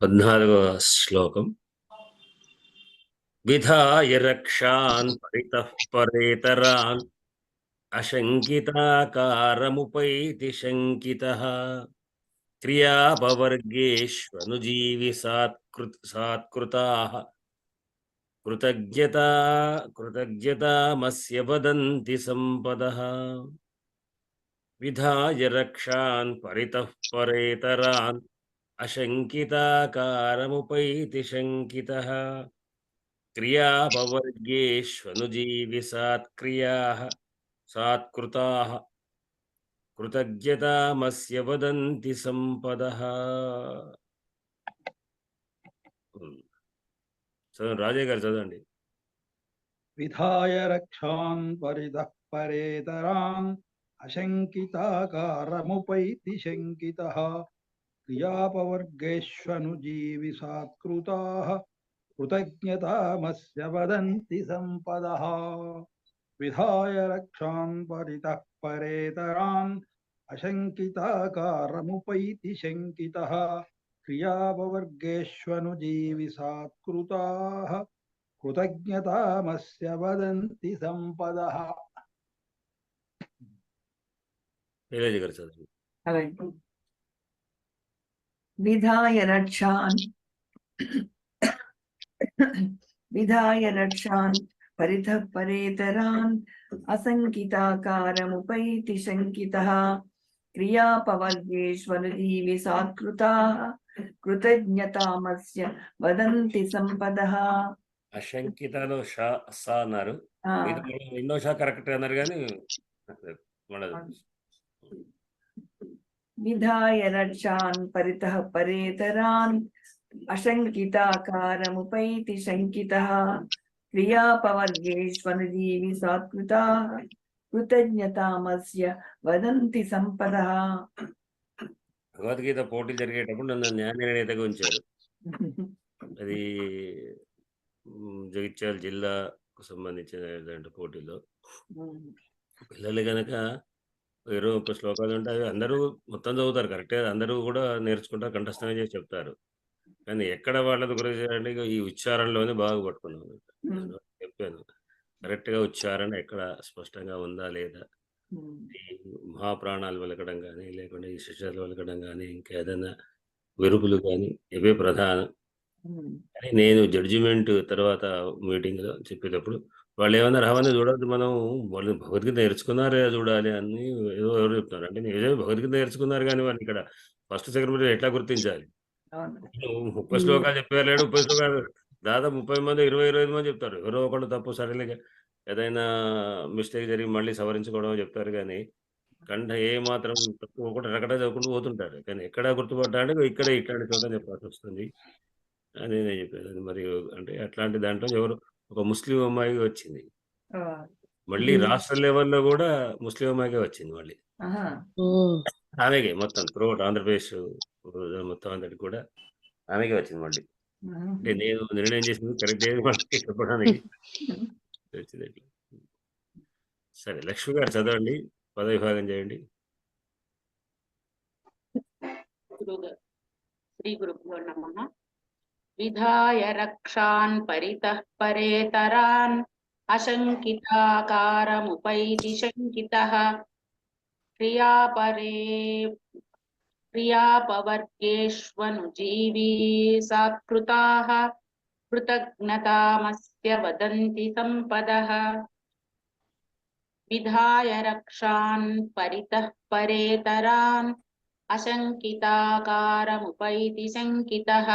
14వ శ్లోకం. విధాయ రక్షాన్ పరితః పరేతరాన్ అశంకితాకారముపైతి శంకితః క్రియాపవర్గేష్వనుజీవి సాత్కృతాః కృతజ్ఞతామస్య వదంతి సంపదః. విధాయ రక్షాన్ పరితః పరేతరాన్ అశంకితాకారముపైతి శంకితః క్రియాపవర్గేష్వనుజీవి సాత్కృతాః కృతజ్ఞతామస్య వదంతి సంపదః. చదవండి, రాజయ్య గారు చదవండి. విధాయ రక్షాన్ పరితః పరేతరాన్ అశంకితాకారముపైతి శంకితః క్రియాపవర్గేష్వనుజీవి సాత్కృతాః కృతజ్ఞతామస్య వదంతి సంపదః. విధాయ రక్షాన్ పరితః పరేతరాన్ అశంకితాకారముపైతి శంకితః క్రియాపవర్గేష్వనుజీవి సాత్కృతాః కృతజ్ఞతామస్య వదంతి సంపదః. శైలజ గారు చదవండి. విధాయ రక్షాన్ పరితః పరేతరాన్ అశంకితాకారముపైతి శంకితః క్రియాపవర్గేష్వనుజీవి సాత్కృతాః కృతజ్ఞతామస్య వదంతి సంపదః. అశంకితలో షా సా అన్నారు, ఎన్నో షా కరెక్ట్ అన్నారు కానీ విధాయ రక్షాన్ పరితః పరేతరాన్ అశంకితాకారముపైతి శంకితః క్రియాపవర్గేష్వనుజీవి సాత్కృతాః కృతజ్ఞతామస్య వదంతి సంపదః. భగవద్గీత పోటీ జరిగేటప్పుడు నన్ను న్యాయ నిర్ణేతగా ఉంచారు. అది జగిత్యాల జిల్లాకు సంబంధించిన పోటీలో పిల్లలు కనుక 20-30 శ్లోకాలు ఉంటాయి. అందరూ మొత్తం చదువుతారు కరెక్టే, అందరూ కూడా నేర్చుకుంటారు, కంఠస్థంగా చేసి చెప్తారు. కానీ ఎక్కడ వాళ్ళది గురించి అంటే ఈ ఉచ్చారణలోనే బాగా పట్టుకున్నాను. చెప్పాను కరెక్ట్గా ఉచ్చారణ ఎక్కడ స్పష్టంగా ఉందా లేదా, ఈ మహాప్రాణాలు వెలకడం కానీ లేకుంటే ఈ శిష్యాలు వెలకడం కానీ ఇంకా ఏదైనా వెరుపులు కానీ ఇవే ప్రధానం. కానీ నేను జడ్జిమెంట్ తర్వాత మీటింగ్లో చెప్పేటప్పుడు వాళ్ళు ఏమన్నారు, అవన్నీ చూడద్దు, మనం వాళ్ళు భగవద్గీత నేర్చుకున్నారే చూడాలి అని ఎవరు చెప్తున్నారు. అంటే నిజమే భగవద్గీత నేర్చుకున్నారు కానీ వాళ్ళు ఇక్కడ ఫస్ట్ సెకండ్ మీరు ఎట్లా గుర్తించాలి? 30 శ్లోకాలు చెప్పలేడు, 30 శ్లోకాలు దాదాపు 30 మంది 20-25 మంది చెప్తారు. ఎవరో ఒకళ్ళు తప్పు సడన్గా ఏదైనా మిస్టేక్ జరిగి మళ్ళీ సవరించుకోవడం చెప్తారు. కానీ కంఠ ఏ మాత్రం తక్కువ ఒకటి రకట చదువుకుంటూ పోతుంటారు. కానీ ఎక్కడ గుర్తుపడ్డాడు ఇక్కడే ఇట్లాంటి చోట చెప్పాల్సి వస్తుంది అని నేను చెప్పాను. మరి అంటే అట్లాంటి దాంట్లో ఎవరు ఒక ముస్లిం అమ్మాయి వచ్చింది, మళ్ళీ రాష్ట్ర లెవెల్లో కూడా ముస్లిం అమ్మాయిగా వచ్చింది. మళ్ళీ ఆమెకే మొత్తం త్రూఅవుట్ ఆంధ్రప్రదేశ్ మొత్తం అందరికి కూడా ఆమెకే వచ్చింది మళ్ళీ. అంటే నేను నిర్ణయం చేసింది కరెక్ట్ చెప్పడానికి వచ్చింది. సరే, లక్ష్మి గారు చదవండి, పదవిభాగం చేయండి. శ్రీ గురుభ్యో నమః. విధాయ రక్షాన్ పరితః పరేతరాన్ అశంకితాకారముపైతి శంకితః క్రియాపవర్గేష్వనుజీవి సాత్కృతాః కృతజ్ఞతామస్య వదంతి సంపదః. విధాయ రక్షాన్ పరితః పరేతరాన్ అశంకితాకారముపైతి శంకితః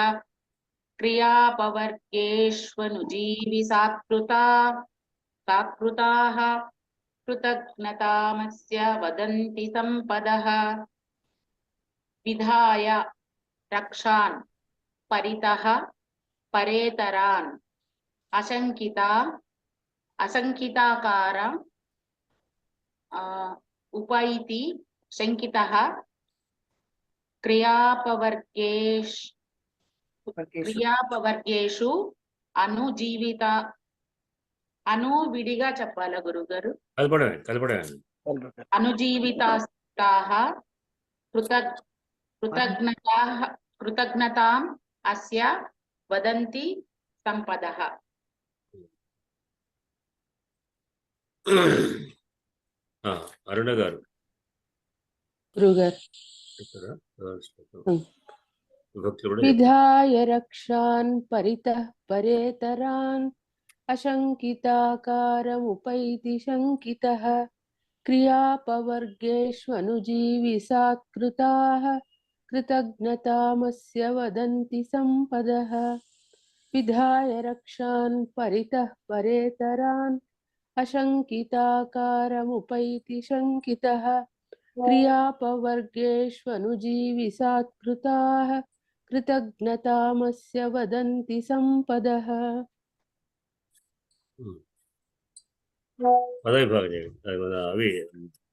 క్రియాపవర్గేష్వనుజీవి సాత్కృతాః కృతజ్ఞతామస్య వదంతి సంపదః. విధాయ రక్షాన్ పరితః పరేతరాన్ అశంకితాకార ఉపైతి శంకితః క్రియాపవర్గేషు విడిగా చెప్పాలా గురువు గారు? అనుజీవితాః కృతజ్ఞతాం అస్య వదంతి సంపదః. అరుణ గారు గురుగారు ఇక్కడ విధాయ రక్షాన్ పరితః పరేతరాన్ అశంకితాకారముపైతి శంకితః క్రియాపవర్గేష్వనుజీవిసాత్కృతాః కృతజ్ఞతామస్య వదంతి సంపదః. విధాయ రక్షాన్ పరితః పరేతరాన్ అశంకితాకారముపైతి శంకితః క్రియాపవర్గేష్వనుజీవిసాత్కృతాః కృతజ్ఞతామస్య వదంతి సంపదః. అవి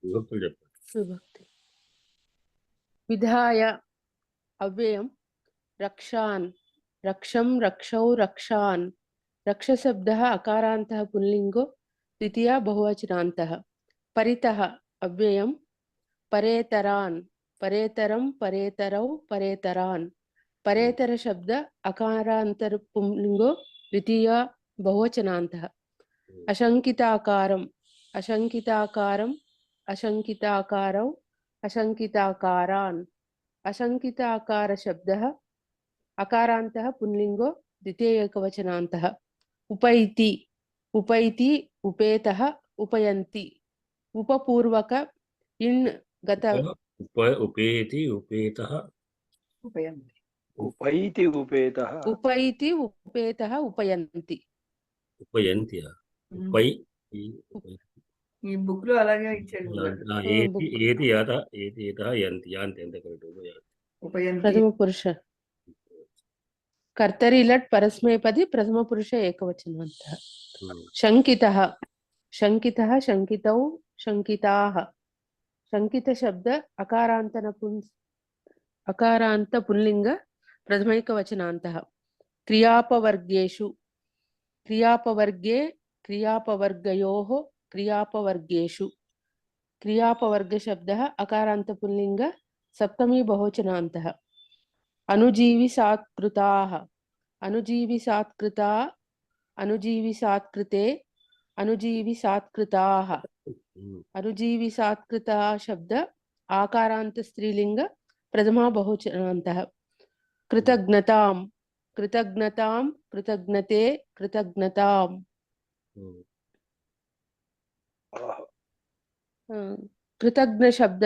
విభక్తులు చెప్పండి. విభక్తి. విధాయ అవ్యయం రక్షాన్ రక్షం రక్షౌ రక్షాన్ రక్షశబ్దः అకారాంతः పుల్లింగో ద్వితీయా బహువచనాంతः. పరితః అవ్యయం పరేతరాన్ పరేతరం పరేతరౌ పరేతరాన్ పరేతర శబ్ద అకారాంతర పుల్లింగో ద్వితీయా బహువచనాంతः. అశంకితాకారం అశంకితాకారం అశంకితాకారౌ అశంకితాకారాన్ అశంకితాకార శబ్దः అకారాంతः పుల్లింగో ద్వితీయ ఏకవచనాంతः. ఉపైతి ఉపైతి ఉపేతః ఉపయంతి ఉపపూర్వక ఇన్ గత ఉపేతి ఉపేతః ఉపయంతి. ఉపైతి ఉపేతః ఉపైతి ఉపేతః ఉపయంతి. ఉపయంతి ఉపై ఈ బుక్ లో అలాగే ఇచ్చాడు. ఏతి యాత ఏతి ఏతః యంతి యాంతి ఎంత కరెక్ట్ ఉపయంతి. ప్రథమ పురుష కర్తరి లట్ పరస్మైపది ప్రథమ పురుష ఏకవచనాంతః. శంకితః శంకితః శంకితౌ శంకితాః శంకిత శబ్ద అకారాంత పుల్లింగ ప్రథమైకవచనాంతః. క్రియాపవర్గేషు క్రియాపవర్గే క్రియాపవర్గయోః క్రియాపవర్గేషు క్రియాపవర్గ శబ్దः అకారాంత పుల్లింగ సప్తమీ బహువచనాంతః. అనుజీవిసాత్కృతాః అనుజీవిసాత్కృతా అనుజీవిసాత్కృతే అనుజీవిసాత్కృతాః అనుజీవిసాత్కృతా శబ్ద ఆకారాంత స్త్రీలింగ ప్రథమా బహువచనాంతః. కృతజ్ఞతాం కృతజ్ఞతాం కృతజ్ఞతే కృతజ్ఞతాం కృతజ్ఞ శబ్ద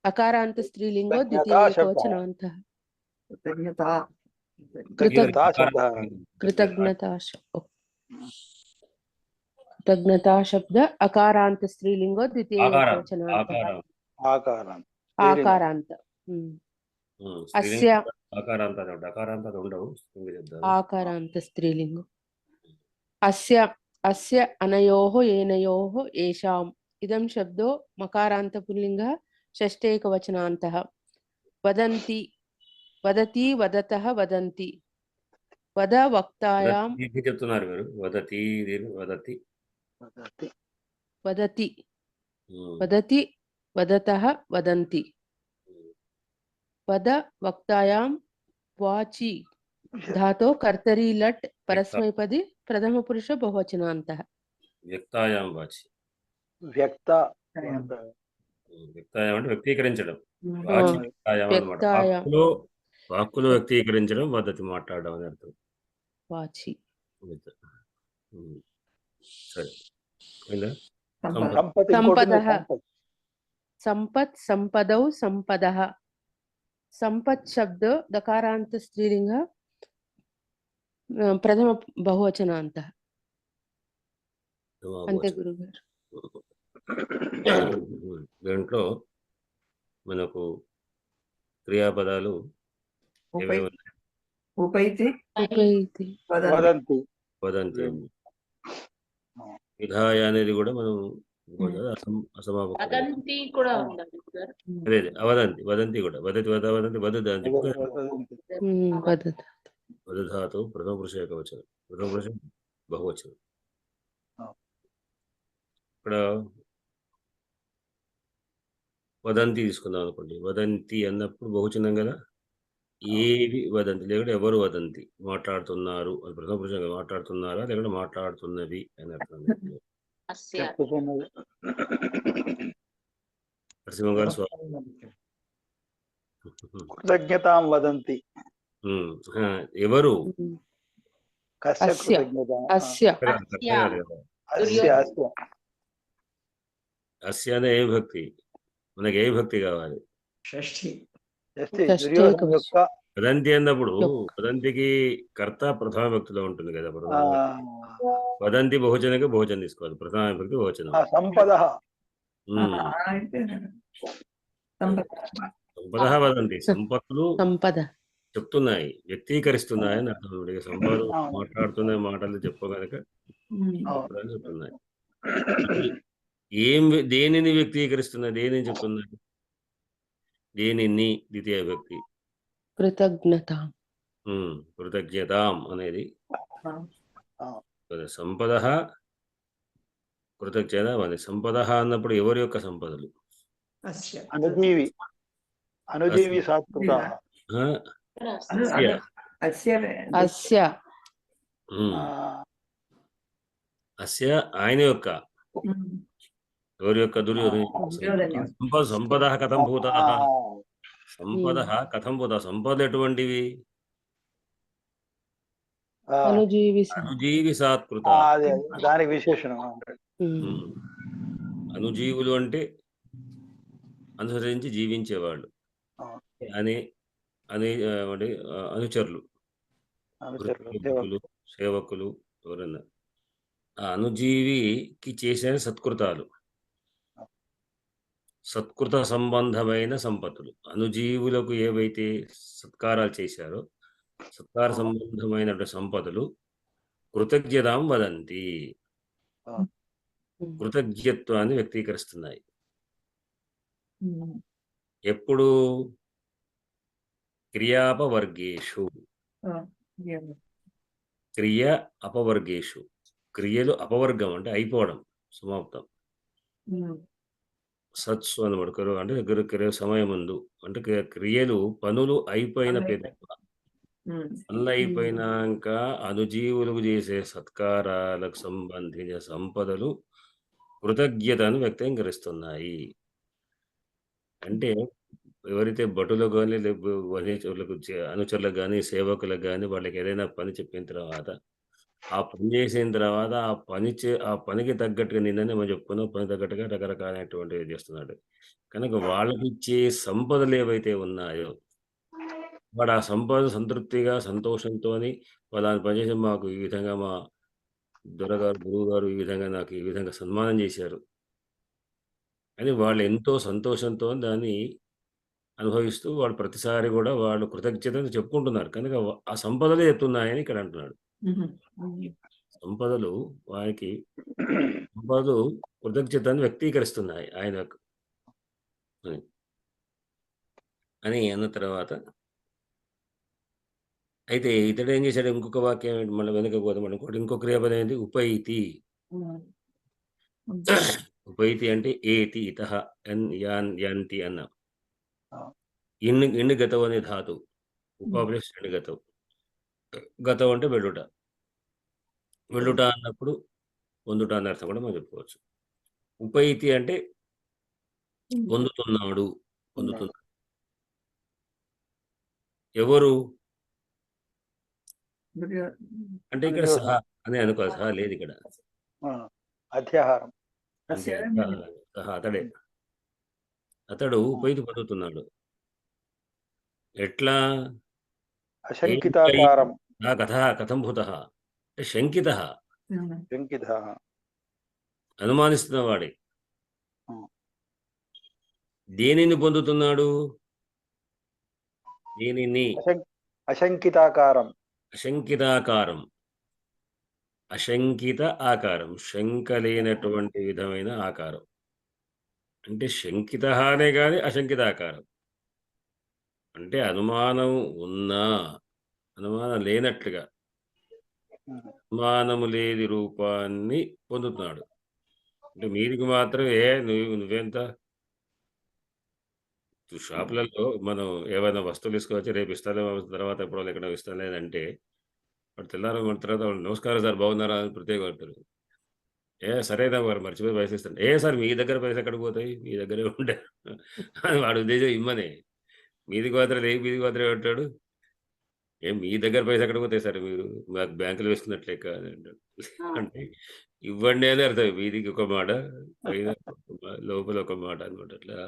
అకారాంత స్త్రీలింగో ద్వితీయ ఏకవచనాంతః. కృతజ్ఞతా కృతజ్ఞతా శబ్ద అకారాంత స్త్రీలింగో ద్వితీయ ఏకవచనాంతః. ఆకారాంత అస్య ఆకారాంత స్త్రీలింగం. అస్య అస్య అనయోః ఏనయోః ఏషాం ఇదం శబ్దో మకారాంత పుల్లింగः షష్ఠేకవచనాంతః. వదంతి వదతి వదతః వదంతి వద వక్తాయాం చెప్తున్నారు మీరు వదతి వదతి వదతి వదతి వదతః వదంతి వద వక్తాయాం వాచి ధాతో కర్తరి లట్ పరస్మైపది ప్రథమ పురుష బహువచనాంతః. వ్యక్తాయాం వాచి వ్యక్తాయాం అంటే వ్యక్తీకరించడం. వాచి వ్యక్తాయాం అన్నమాట. వాక్కులో వ్యక్తీకరించడం వదతి మాట్లాడడం అని అర్థం. వాచి సరే సంపదః సంపత్ సంపదౌ సంపదః సంపత్ శబ్ద దకారాంత స్త్రీలింగ ప్రథమ బహువచనాంతః. అంతే గురుగారు. దీంట్లో మనకు క్రియాపదాలు ఉపైతి ఉపైతి వదంతి వదంతి విధాయ అనేది కూడా మనం అసమాపక వదంతి కూడా ఉందండి గురుగారు. అదే అవదంతి వదంతి కూడా వదతి వదంతి వదంతి వదధాతు ప్రథమ పురుష ఏకవచనం ప్రథమ పురుషం బహువచనం. ఇక్కడ వదంతి తీసుకుందాం అనుకోండి. వదంతి అన్నప్పుడు బహువచనం కదా. ఏవి వదంతి లేకుంటే ఎవరు వదంతి మాట్లాడుతున్నారు అది ప్రథమ పురుషంగా మాట్లాడుతున్నారా లేకుంటే మాట్లాడుతున్నవి అని అర్థం అస్య చెప్పుకున్నది నరసింహ గారు స్వామి కృతజ్ఞతాం వదంతి. ఎవరు కస్య అస్య. కృతజ్ఞత అస్య అర్థం కాదు కదా. అస్య అస్య అస్య అనే ఏ భక్తి మనకి ఏ భక్తి కావాలి షష్ఠి షష్ఠి దుర్యోధన ఏకవచనం. యొక్క వదంతి అన్నప్పుడు యొక్క. వదంతికి కర్త ప్రథమ భక్తిలో ఉంటుంది కదా ఆ, ప్రథమ వదంతి బహుజనకి బహుజన్ తీసుకోవాలి ప్రథమ భక్తి బహుజనం సంపద సంపద వదంతి సంపదలు సంపద చెప్తున్నాయి వ్యక్తీకరిస్తున్నాయి అని అర్థం ఇక సంపద మాట్లాడుతున్న మాటలు చెప్పగలక సంపదలు చెప్తున్నాయి దేనిని వ్యక్తీకరిస్తున్నాయి దేనిని చెప్తున్నాయి దేనిని ద్వితీయ వ్యక్తి కృతజ్ఞత కృతజ్ఞతాం అనేది సంపద కృతజ్ఞత అని సంపద అన్నప్పుడు ఎవరి యొక్క సంపదలు అనుజీవి అనుజీవి సాత్కృత ఆ, అస్య. అస్య అస్య ఆయన యొక్క ఎవరి యొక్క సంపద కథం భూత సంపద కథం భూత సంపద ఎటువంటివి అనుజీవి అనుజీవి సాత్కృత అదే దానికి విశేషణం అంటాడు. అనుజీవులు అంటే అనుసరించి జీవించేవాళ్ళు అని అనుచరులు భక్తులు, సేవకులు ఎవరన్నా ఆ అనుజీవికి చేసిన సత్కృతాలు సత్కృత సంబంధమైన సంపత్తులు అనుజీవులకు ఏవైతే సత్కారాలు చేశారో సత్కార సంబంధమైన సంపదలు కృతజ్ఞతాం వదంతి కృతజ్ఞత్వాన్ని వ్యక్తీకరిస్తున్నాయి ఎప్పుడు క్రియాపవర్గేషు క్రియ అపవర్గేషు క్రియలు అపవర్గం అంటే అయిపోవడం సమాప్తం సత్సు అనమాట అంటే దగ్గర సమయం ముందు అంటే క్రియలు పనులు అయిపోయిన పనులు అయిపోయినాక అనుజీవులకు చేసే సత్కారాలకు సంబంధించిన సంపదలు కృతజ్ఞతను వ్యక్తీకరిస్తున్నాయి అంటే ఎవరైతే భటులకు కానీ లేకపోతే అనుచరులకు కానీ సేవకులకు కానీ వాళ్ళకి ఏదైనా పని చెప్పిన తర్వాత ఆ పని చేసిన తర్వాత ఆ పనికి తగ్గట్టుగా నిన్ననే మనం చెప్పుకున్నాం పని తగ్గట్టుగా రకరకాలైనటువంటివి చేస్తున్నాడు కనుక వాళ్ళకి ఇచ్చే సంపదలు ఏవైతే ఉన్నాయో వాడు ఆ సంపద సంతృప్తిగా సంతోషంతో వాళ్ళని పనిచేసి మాకు ఈ విధంగా మా దొరగారు గురువు గారు ఈ విధంగా నాకు ఈ విధంగా సన్మానం చేశారు అని వాళ్ళు ఎంతో సంతోషంతో దాన్ని అనుభవిస్తూ వాళ్ళు ప్రతిసారి కూడా వాళ్ళు కృతజ్ఞతను చెప్పుకుంటున్నారు కనుక ఆ సంపదలే ఎత్తున్నాయని ఇక్కడ అంటున్నాడు సంపదలు వారికి సంపదలు కృతజ్ఞతను వ్యక్తీకరిస్తున్నాయి ఆయనకు అని అన్న తర్వాత అయితే ఇతడు ఏం చేశాడు ఇంకొక వాక్యం మళ్ళీ వెనక పోదాం అనుకోండి ఇంకొక క్రియాపదం ఏంటి ఉపైతి ఉపైతి అంటే ఏతి ఇత యాంతి అన్న ఇన్ని గతం అనే ధాతు ఉపాప్లస్ ఎండు గతం గతం అంటే వెళ్ళుట అన్నప్పుడు పొందుట అన్న అర్థం కూడా మనం చెప్పుకోవచ్చు ఉపైతి అంటే పొందుతున్నాడు ఎవరు అంటే ఇక్కడ సహా అని అనుకోవాలి సహా లేదు ఇక్కడ అధ్యాహారం సహా అతడు ఉపైతి పొందుతున్నాడు ఎట్లా అశంకితాకారం కథం భూత అంటే శంకిత అనుమానిస్తున్న వాడే దేనిని పొందుతున్నాడు దేనిని అశంకితాకారం అశంకిత ఆకారం శంక లేనటువంటి విధమైన ఆకారం అంటే శంకిత అనే కానీ అశంకిత ఆకారం అంటే అనుమానం ఉన్నా అనుమానం లేనట్లుగా అనుమానము లేని రూపాన్ని పొందుతున్నాడు అంటే మీదికి మాత్రం నువ్వెంత షాపులలో మనం ఏవైనా వస్తువులు తీసుకోవచ్చి రేపు ఇస్తాను తర్వాత ఎప్పుడో ఎక్కడో ఇస్తాను లేదంటే వాడు తెల్లారి మన తర్వాత వాళ్ళు నమస్కారం సార్ బాగున్నారా అని ప్రత్యేకంగా అంటారు. సరేనా మరి మర్చిపోయి పైసలు ఇస్తాను. సార్ మీ దగ్గర పైసలు ఎక్కడికి పోతాయి? మీ దగ్గరే ఉంటాయి అని వాడి ఉద్దేశం ఇమ్మని. మీదికి మాత్రం మీదికి మాత్రం అంటాడు. మీ దగ్గర పైసలు ఎక్కడికి పోతాయి సార్ మీరు మాకు బ్యాంకులో వేసుకున్నట్లు లెక్క అని అంటాడు. అంటే ఇవ్వండి అని అర్థం. మీదికి ఒక మాట పైన లోపల ఒక మాట అనమాట. అట్లా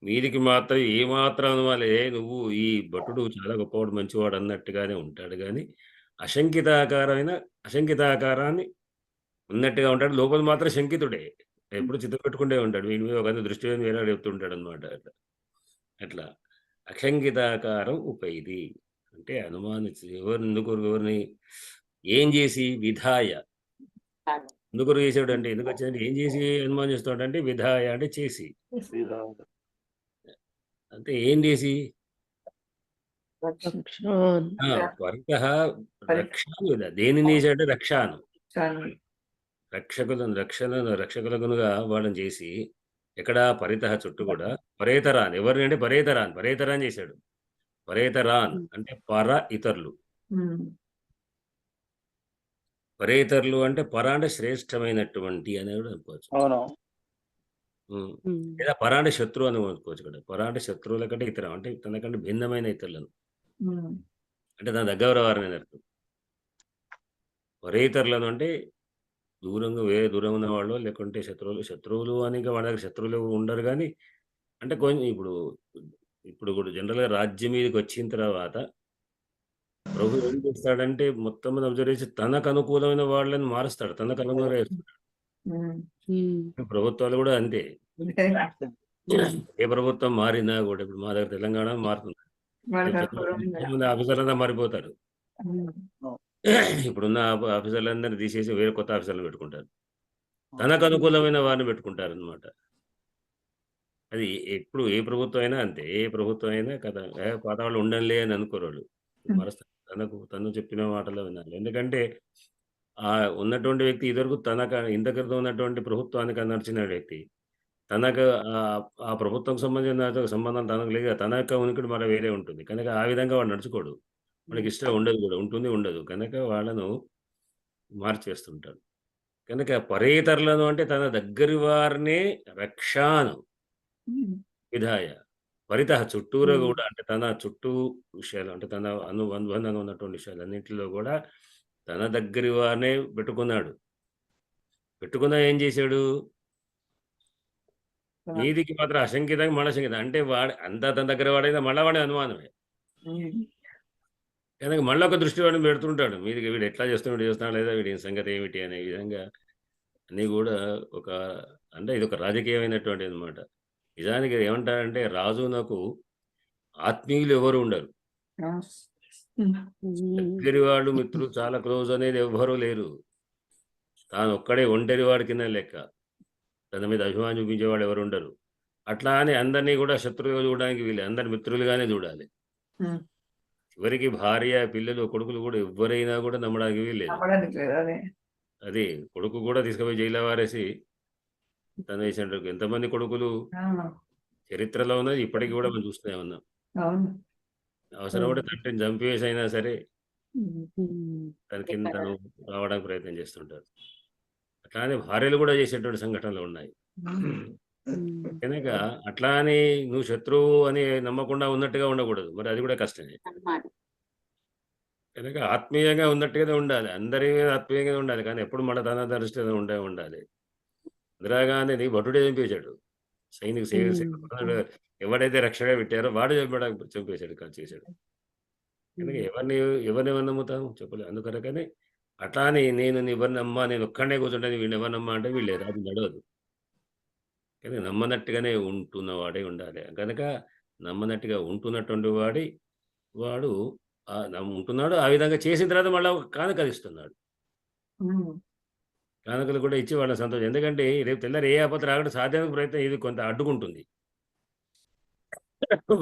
మీదికి మాత్రం ఏమాత్రం అనమాలే నువ్వు ఈ భటుడు చాలా గొప్పవాడు మంచివాడు అన్నట్టుగానే ఉంటాడు కానీ అశంకితాకారాన్ని ఉన్నట్టుగా ఉంటాడు. లోపల మాత్రం శంకితుడే. ఎప్పుడు చిత్తపెట్టుకుంటే ఉంటాడు. వీడి మీద ఒక దృష్టి వేరే చెప్తుంటాడు అనమాట. అట్లా అట్లా అశంకితాకారం ఉపైది అంటే అనుమానించి ఎవరిని ఏం చేసి విధాయ ఎందుకు చేసాడు అంటే ఎందుకు వచ్చిందంటే ఏం చేసి అనుమానిస్తాడు అంటే విధాయ అంటే చేసి అంటే ఏం చేసి రక్షాన్ పరితః రక్షాను విధ దేనిని చేశాడు రక్షాను రక్షకులనుగా వాళ్ళని చేసి ఎక్కడ పరితః చుట్టూ కూడా పరేతరాన్ ఎవరిని అంటే పరేతరాన్ చేశాడు. పరేతరాన్ అంటే పర ఇతరులు. పరేతరులు అంటే పర అంటే శ్రేష్టమైనటువంటి అని కూడా అనుకోవచ్చు. అవును. లేదా పర అంటే శత్రువు అని అనుకోవచ్చు కూడా. పర అంటే శత్రువుల కంటే ఇతరం అంటే తనకంటే భిన్నమైన ఇతరులను అంటే తన దగ్గర వారిని అర్థం. పరేతరులను అంటే వేరే దూరం ఉన్న వాళ్ళు లేకుంటే శత్రువులు అని ఇంకా వాళ్ళ దగ్గర శత్రువులు ఉండరు కానీ అంటే కొంచెం ఇప్పుడు కూడా జనరల్గా రాజ్యం మీదకి వచ్చిన తర్వాత ప్రభు ఏం చేస్తాడంటే మొత్తం మీద అబ్జర్వ్ చేసి తనకు అనుకూలమైన వాళ్ళని మారుస్తాడు. తనకు అనుకూలంగా చేస్తాడు. ప్రభుత్వాలు కూడా అంతే. ఏ ప్రభుత్వం మారినా కూడా ఇప్పుడు మా దగ్గర తెలంగాణ మారుతుంది. ఆఫీసర్లంతా మారిపోతారు. ఇప్పుడున్న ఆఫీసర్లందరినీ తీసేసి వేరే కొత్త ఆఫీసర్లు పెట్టుకుంటారు. తనకు అనుకూలమైన వారిని పెట్టుకుంటారు అనమాట. అది ఎప్పుడు ఏ ప్రభుత్వం అయినా అంతే. ఏ ప్రభుత్వం అయినా కదా పాత వాళ్ళు ఉండంలే అని అనుకోరు వాళ్ళు. మారుస్తారు. తను చెప్పిన మాటలో వినాలి. ఎందుకంటే ఉన్నటువంటి వ్యక్తి ఇదివరకు ఇంతకుతో ఉన్నటువంటి ప్రభుత్వానికి నడిచిన వ్యక్తి తనకు ఆ ప్రభుత్వం సంబంధించిన సంబంధం తనకు లేదు. తన యొక్క ఉనికిడి మరి వేరే ఉంటుంది. కనుక ఆ విధంగా వాడు నడుచుకోడు. మనకి ఇష్టం ఉండదు కూడా. ఉంటుంది ఉండదు. కనుక వాళ్ళను మార్చేస్తుంటాడు. కనుక పరేతరులను అంటే తన దగ్గరి వారినే రక్షాను విధాయ పరితః చుట్టూరా కూడా అంటే తన చుట్టూ విషయాలు అంటే తన అనుబంధంగా ఉన్నటువంటి విషయాలన్నింటిలో కూడా తన దగ్గరి వారినే పెట్టుకున్నా ఏం చేశాడు మీదికి మాత్రం అశంకితంగా మళ్ళీ అంటే అంతా తన దగ్గర వాడైనా మళ్ళా వాడే అనుమానమే. కనుక మళ్ళీ ఒక దృష్టి వాడిని పెడుతుంటాడు మీదికి వీడు ఎట్లా చేస్తున్నాడు లేదా వీడి సంగతి ఏమిటి అనే విధంగా అన్నీ కూడా అంటే ఇది ఒక రాజకీయమైనటువంటి అనమాట. నిజానికి ఏమంటారంటే రాజునకు ఆత్మీయులు ఎవరు ఉండరు. దగ్గరి వాళ్ళు మిత్రులు చాలా క్లోజ్ అనేది ఎవ్వరూ లేరు. తాను ఒక్కడే ఒంటరి వాడి కింద లెక్క. తన మీద అభిమానం చూపించేవాడు ఎవరు ఉండరు. అట్లా అని అందరినీ కూడా శత్రువులుగా చూడడానికి వీళ్ళు అందరి మిత్రులుగానే చూడాలి. చివరికి భార్య పిల్లలు కొడుకులు కూడా ఎవరైనా కూడా నమ్మడానికి వీల్లేదు. అది కొడుకు కూడా తీసుకుపోయి జైల్లో వారేసి తన వేసిన ఎంతమంది కొడుకులు చరిత్రలో ఉన్నది ఇప్పటికీ కూడా మనం చూస్తూనే ఉన్నాం. అవసరం కూడా తండ్రిని చంపివేసి అయినా సరే తన కింద తను రావడానికి ప్రయత్నం చేస్తుంటారు. అట్లానే భార్యలు కూడా చేసేటువంటి సంఘటనలు ఉన్నాయి. కనుక అట్లా అని నువ్వు శత్రువు అని నమ్మకుండా ఉన్నట్టుగా ఉండకూడదు. మరి అది కూడా కష్టమే. కనుక ఆత్మీయంగా ఉన్నట్టుగానే ఉండాలి. అందరి మీద ఆత్మీయంగా ఉండాలి. కానీ ఎప్పుడు మన తన దృష్టిలో ఉండాలి. ఇందిరాగాంధీని భటుడే చంపేశాడు. ఎవడైతే రక్షగా పెట్టారో వాడు చంపేశాడు చేశాడు. కనుక ఎవరిని నమ్ముతాము చెప్పలేదు. అందుకనకనే అట్లా అని నేను ఎవరిని నమ్మా నేను ఒక్కడే కూర్చుంటాను వీడిని ఎవరు నమ్మా అంటే వీళ్ళు రాజు నడవదు. కానీ నమ్మనట్టుగానే ఉంటున్నవాడే ఉండాలి. కనుక నమ్మనట్టుగా ఉంటున్నటువంటి వాడు ఉంటున్నాడు. ఆ విధంగా చేసిన తర్వాత మళ్ళీ కానుకలు ఇస్తున్నాడు. కానుకలు కూడా ఇచ్చి వాళ్ళ సంతోషం. ఎందుకంటే రేపు తెల్లారి ఏ ఆపద రాకుండా సాధ్యమైన ప్రయత్నం ఇది కొంత అడ్డుకుంటుంది.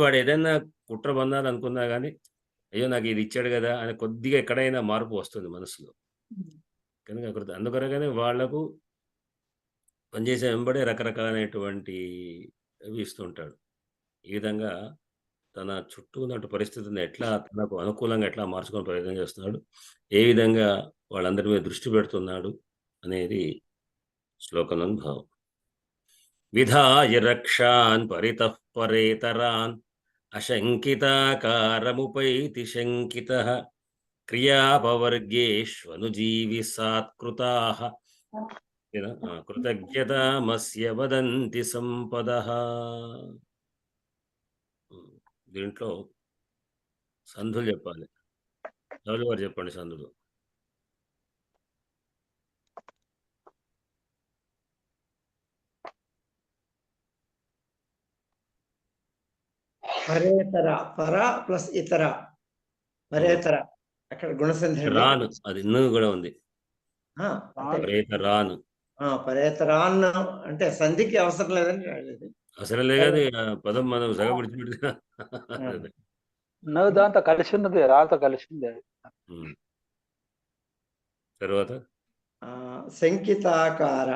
వాడు ఏదైనా కుట్ర పొందాలనుకున్నా కానీ అయ్యో నాకు ఇది ఇచ్చాడు కదా అని కొద్దిగా ఎక్కడైనా మార్పు వస్తుంది మనసులో. కనుక అందుకొరగానే వాళ్లకు పనిచేసే వెంబడే రకరకాలైనటువంటి అవి ఇస్తుంటాడు. ఈ విధంగా తన చుట్టూ ఉన్నటువంటి పరిస్థితిని ఎట్లా తనకు అనుకూలంగా ఎట్లా మార్చుకొని ప్రయత్నం చేస్తున్నాడు, ఏ విధంగా వాళ్ళందరి మీద దృష్టి పెడుతున్నాడు అనేది శ్లోకంలోని భావం. విధాయ రక్షాన్ పరితః పరేతరాన్ అశంకితాకారముపైతి శంకితః క్రియాపవర్గేష్వనుజీవి సాత్కృతాః కృతజ్ఞతామస్య వదంతి సంపదః. దీంట్లో సంధులు చెప్పాలి. రాజు గారు చెప్పండి సంధులు. పరేతర, పర ప్లస్ ఇతర, పరేతర అక్కడ గుణసంధి అండి. రాను అది ఇన్ను కూడా ఉంది. అంటే రాను పరేతరాన్ అంటే సంధికి అవసరం లేదని రాలేదు. అసలు లేదు పదం మనం సగం విడిచిపెట్టుగా దాంతో కలిసి ఉన్నది, రాతో కలిసింది. తర్వాత శంకితాకార,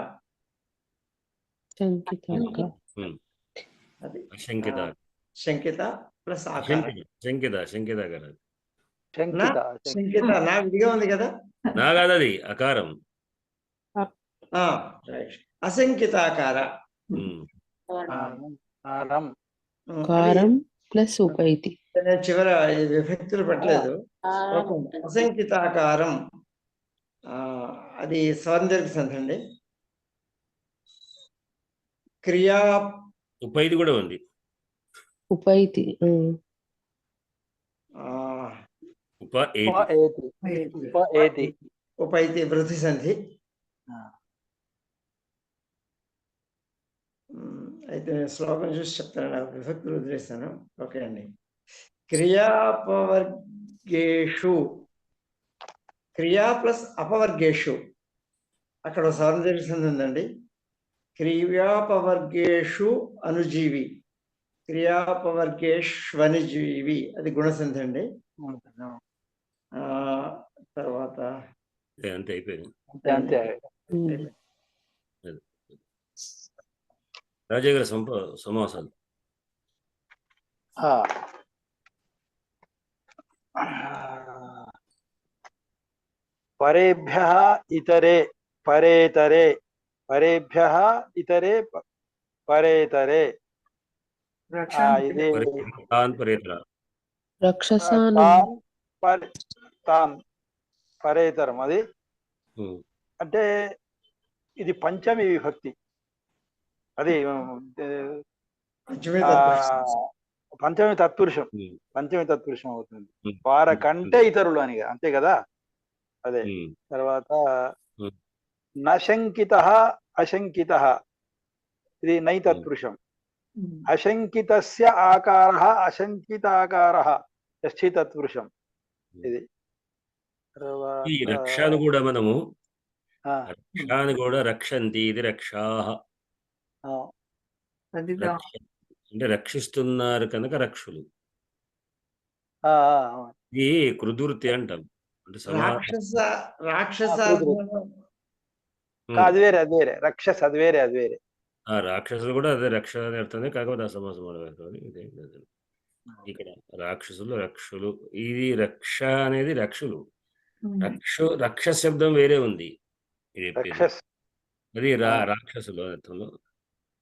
శంకితాకార, అది శంకిత శంకిత ప్లస్ ఆకార. శంకిత శంకితాకార శంకిత నా విడిగా ఉంది కదా, నా కాదు అది అకారం. అశంకితాకార, కారం ప్లస్ ఉపైతి. నేను చివర విభక్తులు పెట్టలేదు. అశంకితాకారం అది సౌందర్య సంధి అండి. క్రియా ఉపైతి కూడా ఉంది. ఉపైతి ఉపైతి వృద్ధి సంధి. అయితే నేను శ్లోకం చూసి చెప్తాను, నాకు విభక్తులు వదిలేస్తాను. ఓకే అండి. క్రియాపవర్గేషు, క్రియా ప్లస్ అపవర్గేషు అక్కడ సౌందర్య సంధి ఉందండి. క్రియాపవర్గేషు అనుజీవి, క్రియాపవర్గేష్వనుజీవి అది గుణసంధి అండి. తర్వాత అంతే అయిపోయింది. రాజయ్య గారి సమాసాలు. పరేభ్యః ఇతరే పరేతరే, పరేభ్యః ఇతరే పరేతరే. ఇది తాన్ పరేతరం. అది అంటే ఇది పంచమి విభక్తి. అది పంచమి తత్పురుషం, పంచమి తత్పురుషం అవుతుంది. వారకంటే ఇతరులు అని, అంతే కదా. అదే తర్వాత నశంకితః అశంకితః, ఇది నై తత్పురుషం. అశంకితస్య ఆకారః అశంకితాకారః షష్ఠీ తత్పురుషం. ఇది ఈ రక్షను కూడా మనము రక్షాన్ని కూడా రక్షంతి, ఇది రక్షాః అంటే రక్షిస్తున్నారు కనుక రక్షులు. ఇది కృదువృత్తి అంటాం. అంటే అది వేరే, అది వేరే. రక్షస్ అది వేరే, అది వేరే. రాక్షసులు కూడా అదే రక్ష అని అర్థమే, కాకపోతే అసమాసం ఇదే. ఇక్కడ రాక్షసులు రక్షులు, ఇది రక్ష అనేది రక్షులు. రక్ష శబ్దం వేరే ఉంది, అది రాక్షసులు అర్థంలో.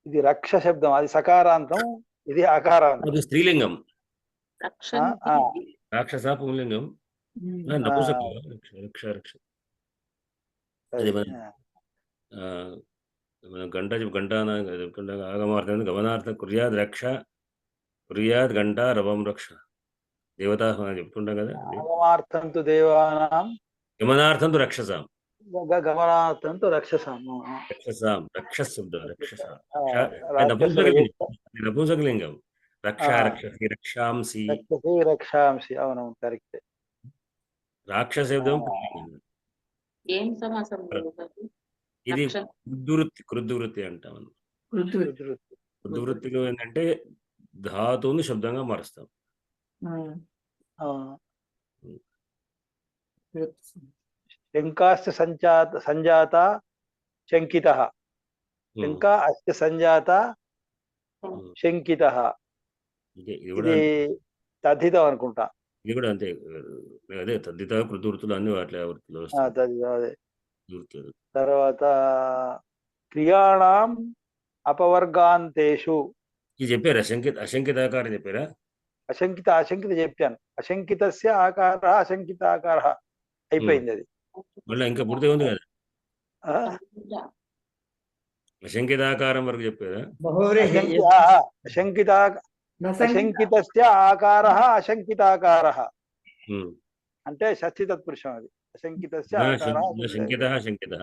ఇది రక్ష శబ్దం, అది సకారాంతం, ఇది అకారాంతం. అది స్త్రీలింగం. రాక్షస పుంలింగం, రక్ష రక్ష. అది మనం గంట ఆగమార్థం గమనార్థం కుర్యాద్ రక్ష, కుర్యాద్ గంట రవం రక్ష దేవతా చెప్తుంటాం కదా. ఆగమార్థం తు దేవానాం, గమనార్థం తు రక్షసాం, గమనార్థం తు రక్షసాం. రక్షసాం రక్షస్ శబ్దం, రక్షసాం నపుంసకలింగం. రక్ష రక్షసి రక్షాంసి, రక్షాంసి. అవునవును, కరెక్ట్. రాక్షస శబ్దం ఏం సమాసం? ఇది కృద్దువృత్తి అంటాం. కృద్దువృత్తిలో ఏంటంటే ధాతువుని శబ్దంగా మారుస్తాం. శంకాస్య సంజాత శంకితః, శంకా అస్య సంజాత శంకితః. ఇది కూడా ఇది తద్ధితం అనుకుంటా. ఇది కూడా అంతే. అదే తద్దిత కృతవృత్తులు అన్ని వాటి వృత్తిలో తద్ధితం అదే. వృత్తులు. తర్వాత క్రియాణం అపవర్గాంతేషు. ఇది చెప్పారా? అశంకితాకారం చెప్పారా? అశంకిత చెప్పాను. అశంకితస్య ఆకార అశంకితాకార అయిపోయింది అది. మళ్ళీ ఇంకా పూర్తిగా ఉంది కదా. ఆ? అశంకితాకారం వరకు చెప్పారా? బహువ్రీహి అశంకితస్య ఆకార అశంకితాకార ఉమ్. అంటే షష్ఠి తత్పురుషం అది. అశంకితస్య ఆకార శంకిత శంకిత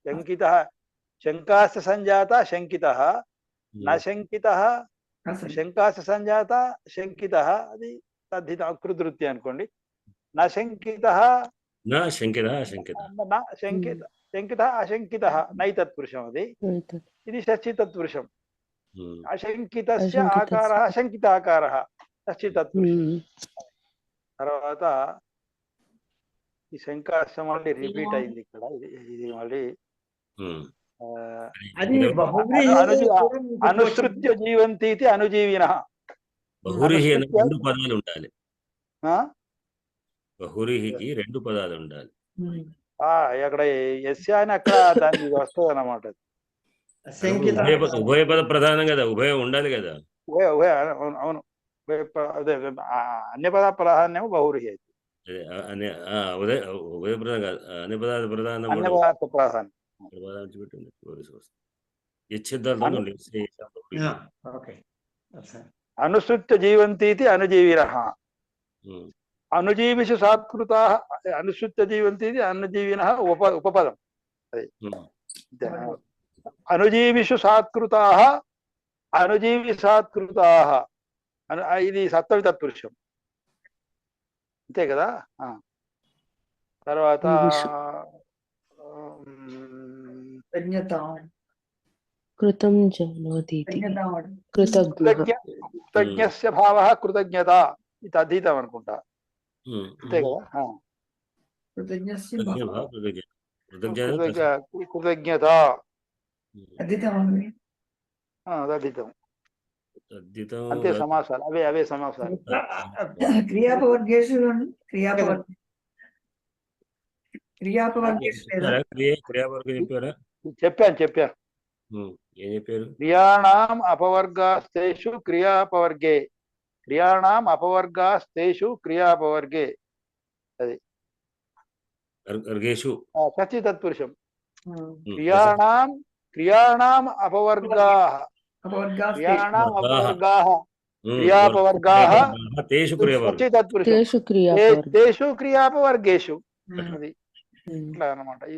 శంకిత శంకాస్య సంజాత శంకిత నశంకిత శంకాస్య సంజాత శంకిత అది తద్ధిత కృతవృత్తి అనుకోండి. నశంకిత శంకిత శంకిత శంకిత శంకిత అశంకిత నైతత్పురుషం అది. ఇది షష్ఠి తత్పురుషం. అశంకితస్య ఆకార అశంకితాకార షష్ఠి తత్పురుషం. తర్వాత ఈ శంకాస్య మళ్ళీ రిపీట్ అయింది ఇక్కడ. ఇది మళ్ళీ అది బహువ్రీహి అనుసృత్య జీవంతీతి అనుజీవిన. బహురిహి అనే 2 పదాలు ఉండాలి. బహురిహికి 2 పదాలు ఉండాలి. అక్కడ యస్య అని అక్కడ దానికి వస్తుంది అన్నమాట. శంకిత ఉభయ పద ప్రధానం కదా, ఉభయం ఉండాలి కదా. అవును అదే అన్య పద ప్రాధాన్యం బహురిహి అయితే. ఉభయ ప్రధానం కాదు, అన్ని పదార్థ ప్రధానం. అన్య పదార్థ ప్రాధాన్యం ఓకే. అనుసృత్య జీవంతీతి అనుజీవిన. అనుజీవిషు సాత్కృత అనుసృత్య జీవంతీతి అనుజీవిన ఉపపదం. అది అనుజీవిషు సాత్కృతా అనుజీవి సాత్కృతా ఇది సప్తమి తత్పురుషం అంతే కదా. తర్వాత కృతం జానాతి కృతజ్ఞస్య భావ కృతజ్ఞత ఇది అధీతం అనుకుంటా అంతే కదా. కృతజ్ఞత అధీతం అంతే. సమాసాలు అవే సమాసాలు. క్రియాపవర్గేషు చెప్పాను. ఏం చెప్పారు? క్రియాణం అపవర్గాస్తేషు క్రియాపవర్గే. క్రియాణం అపవర్గాస్తేషు క్రియాపవర్గే. అది షష్ఠి తత్పురుషం. క్రియాణం అపవర్గాః క్రియాపవర్గాః షష్ఠి తత్పురుషం తేషు క్రియాపవర్గేషు. అది ఇట్లా అన్నమాట. ఈ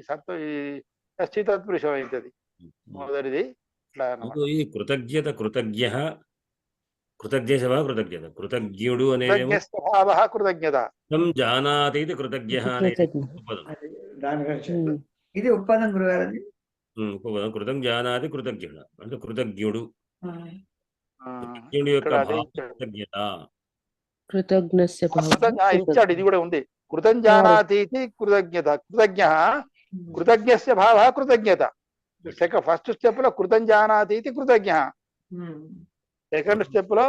షష్ఠి తత్పురుషం అవుతుంది మొదటిది ఇట్లా అన్నమాట. ఈ కృతజ్ఞత కృతజ్ఞుడు అనేది కృతజ్ఞత జానాతి కృతజ్ఞ అనేది ఇది ఉపపదం గురుగారు. కృతం జానాతి కృతజ్ఞుడు అంటే కృతజ్ఞుడు. కృతజ్ఞుడి యొక్క కృతజ్ఞత ఇచ్చాడు. ఇది కూడా ఉంది. కృతం జానాతి కృతజ్ఞత. కృతజ్ఞస్య భావ కృతజ్ఞత. ఫస్ట్ స్టెప్ లో కృతం జానాతి కృతజ్ఞ. సెకండ్ స్టెప్ లో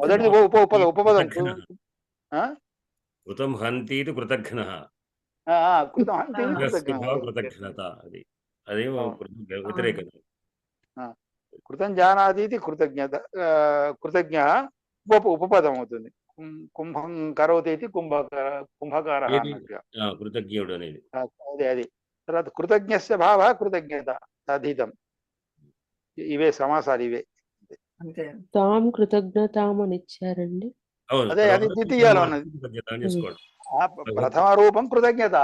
మొదటిది ఉపపదం కృతం హంతి కృతజ్ఞ. కృతజ్ఞత అది అదేమో వ్యతిరేకం. కృతం జానాతి కృతజ్ఞత కృతజ్ఞ ఉపపదం అవుతుంది. కుంభం కరోతి కుంభకార కృతజ్ఞుడు అనేది అది. తర్వాత కృతజ్ఞస్య భావ కృతజ్ఞత అధీతం. ఇవే సమాసాలు ఇవే. తాం కృతజ్ఞతాం అని ఇచ్చారండి. అదే అది ద్వితీయాలు ఉన్నది. ప్రథమ రూపం కృతజ్ఞత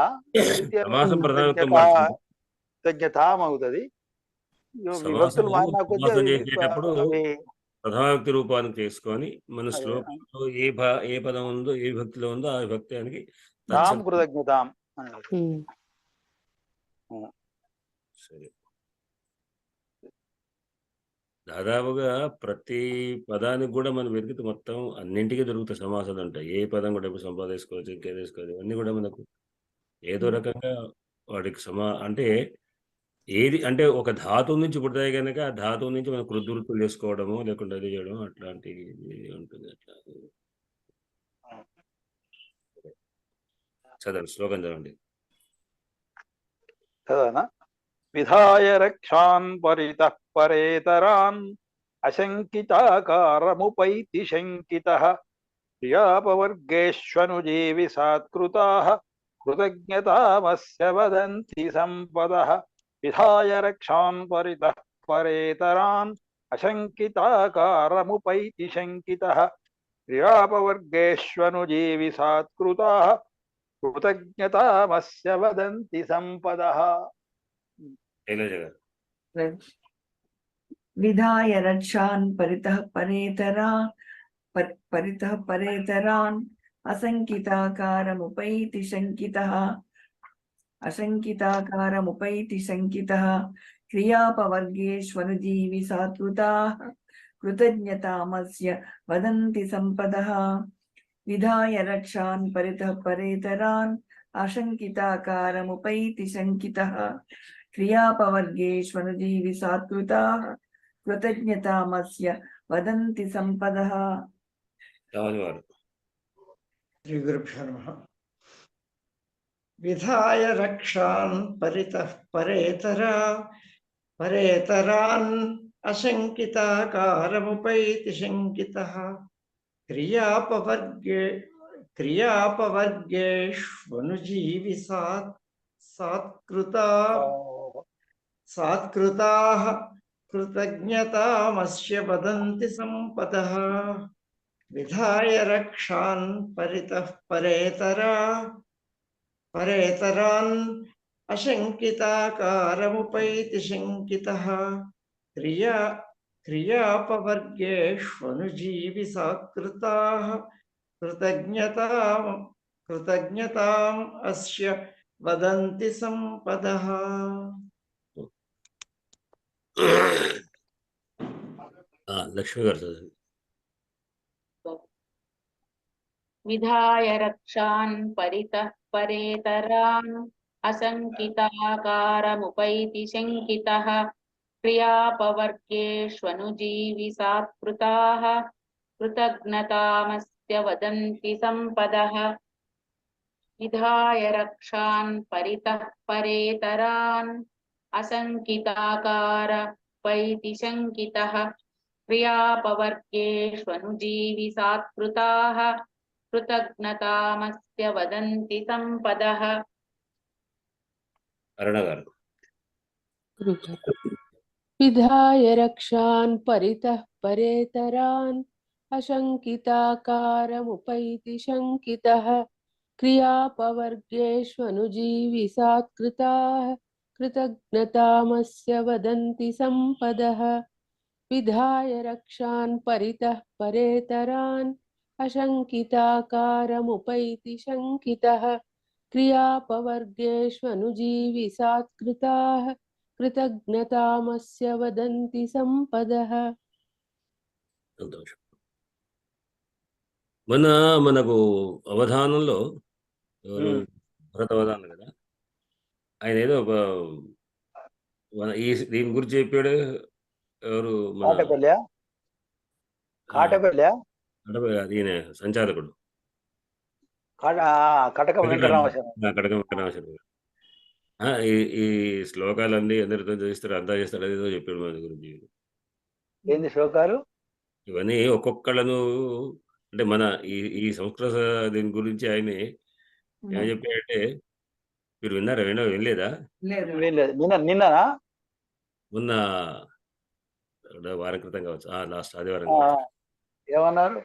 కృతజ్ఞతాం అవుతుంది. విభక్తులు మారినా కొద్దీ ప్రథమావిభక్తి రూపాన్ని చేసుకొని మన శ్లోకంలో ఏ పదం ఉందో ఏ విభక్తిలో ఉందో ఆ విభక్తానికి తాం కృతజ్ఞతాం. సరే. దాదాపుగా ప్రతి పదానికి కూడా మనం వెతికితే మొత్తం అన్నింటికీ దొరుకుతాయి సమాసాలు ఉంటాయి. ఏ పదం కూడా ఇప్పుడు సంపాదించుకోవచ్చు, ఇంకేదేసుకోవచ్చు, ఇవన్నీ కూడా మనకు ఏదో రకంగా వాటికి అంటే ఏది అంటే ఒక ధాతువు నుంచి పుడతాయి కనుక ఆ ధాతువు నుంచి మనం కృద్వృత్తులు చేసుకోవడము లేకుంటే అది చేయడం అట్లాంటివి ఉంటుంది అట్లా. చదవండి, శ్లోకం చదవండి. చదవనా? విధాయ రక్షాన్ పరితః పరేతరాన్ అశంకితాకారముపైతి శంకితః క్రియాపవర్గేష్వనుజీవి సాత్కృతాః కృతజ్ఞతామస్య వదంతి సంపదః. విధాయ రక్షాన్ పరితః పరేతరాన్ అశంకితాకారముపైతి శంకితః క్రియాపవర్గేష్వనుజీవి సాత్కృతాః కృతజ్ఞతామస్య వదంతి సంపదః. శైలజ గారు. విధాయ రక్షాన్ పరితః పరేతరాన్ అశంకితాకారముపైతి శంకితః క్రియాపవర్గేష్వనుజీవి సాత్కృతాః కృతజ్ఞతామస్య వదంతి సంపదః. విధాయ రక్షాన్ పరితః పరేతరాన్ అశంకితాకారముపైతి శంకితః క్రియాపవర్గేష్వనుజీవి సాత్కృతాః కృతజ్ఞతామస్య వదంతి సంపదః. రాజు గారు. శ్రీ గురుభ్యో నమః. విధాయ రక్షాన్ పరితః పరేతరాన్ అశంకితాకారముపైతి శంకితః క్రియాపవర్గేష్వనుజీవి సాత్కృతాః కృతజ్ఞతామస్య వదంతి సంపదః. విధాయ రక్షాన్ పరితః పరేతరాన్ అశంకితాకారముపైతి శంకితః క్రియాపవర్గేష్వనుజీవి సాత్కృతాః కృతజ్ఞతాం అస్య వదంతి సంపదః. లక్ష్మి గారు చదవండి. విధాయ రక్షాన్ పరితః పరేతరాన్ అశంకితాకారముపైతి శంకితః క్రియాపవర్గేష్వనుజీవి సాత్కృతాః కృతజ్ఞతామస్య వదంతి సంపదః. విధాయ రక్షాన్ పరితః పరేతరాన్ అశంకితాకారముపైతి శంకితః క్రియాపవర్గేష్వనుజీవి సాత్కృతాః కృతజ్ఞతామస్య వదంతి సంపదః. అరుణ గారు. విధాయ రక్షాన్ పరితః పరేతరాన్ అశంకితాకారముపైతి శంకితః క్రియాపవర్గేష్వనుజీవి సాత్కృతాః కృతజ్ఞతామస్య వదంతి సంపదః. విధాయ రక్షాన్ పరితః పరేతరాన్ అశంకితాకారముపైతి శంకితః క్రియాపవర్గేష్వనుజీవి సాత్కృతాః కృతజ్ఞతామస్య వదంతి సంపదః. సంతోషం. మనకు అవధానంలో ఎవరు భరతవధానం కదా, ఆయన ఏదో ఒక దీని గురించి చెప్పాడు. ఎవరు కాటపల్లి ఈయన సంచాలకుడు కటక వెంకటరామశర్మ. కటక వెంకటరామశర్మ. ఈ శ్లోకాలన్నీ అందరితో చేస్తారు, అంతా చేస్తాడు, అదేదో చెప్పాడు మన గురించి. ఏంది శ్లోకాలు ఇవన్నీ ఒక్కొక్కళ్ళను అంటే మన ఈ సంస్కృత దీని గురించి ఆయన ఏం చెప్పాడంటే, మీరు విన్నారా? వినలేదా? నిన్ననా మొన్న వారం క్రితం కావచ్చు, లాస్ట్ ఆదివారం. ఏమన్నారు?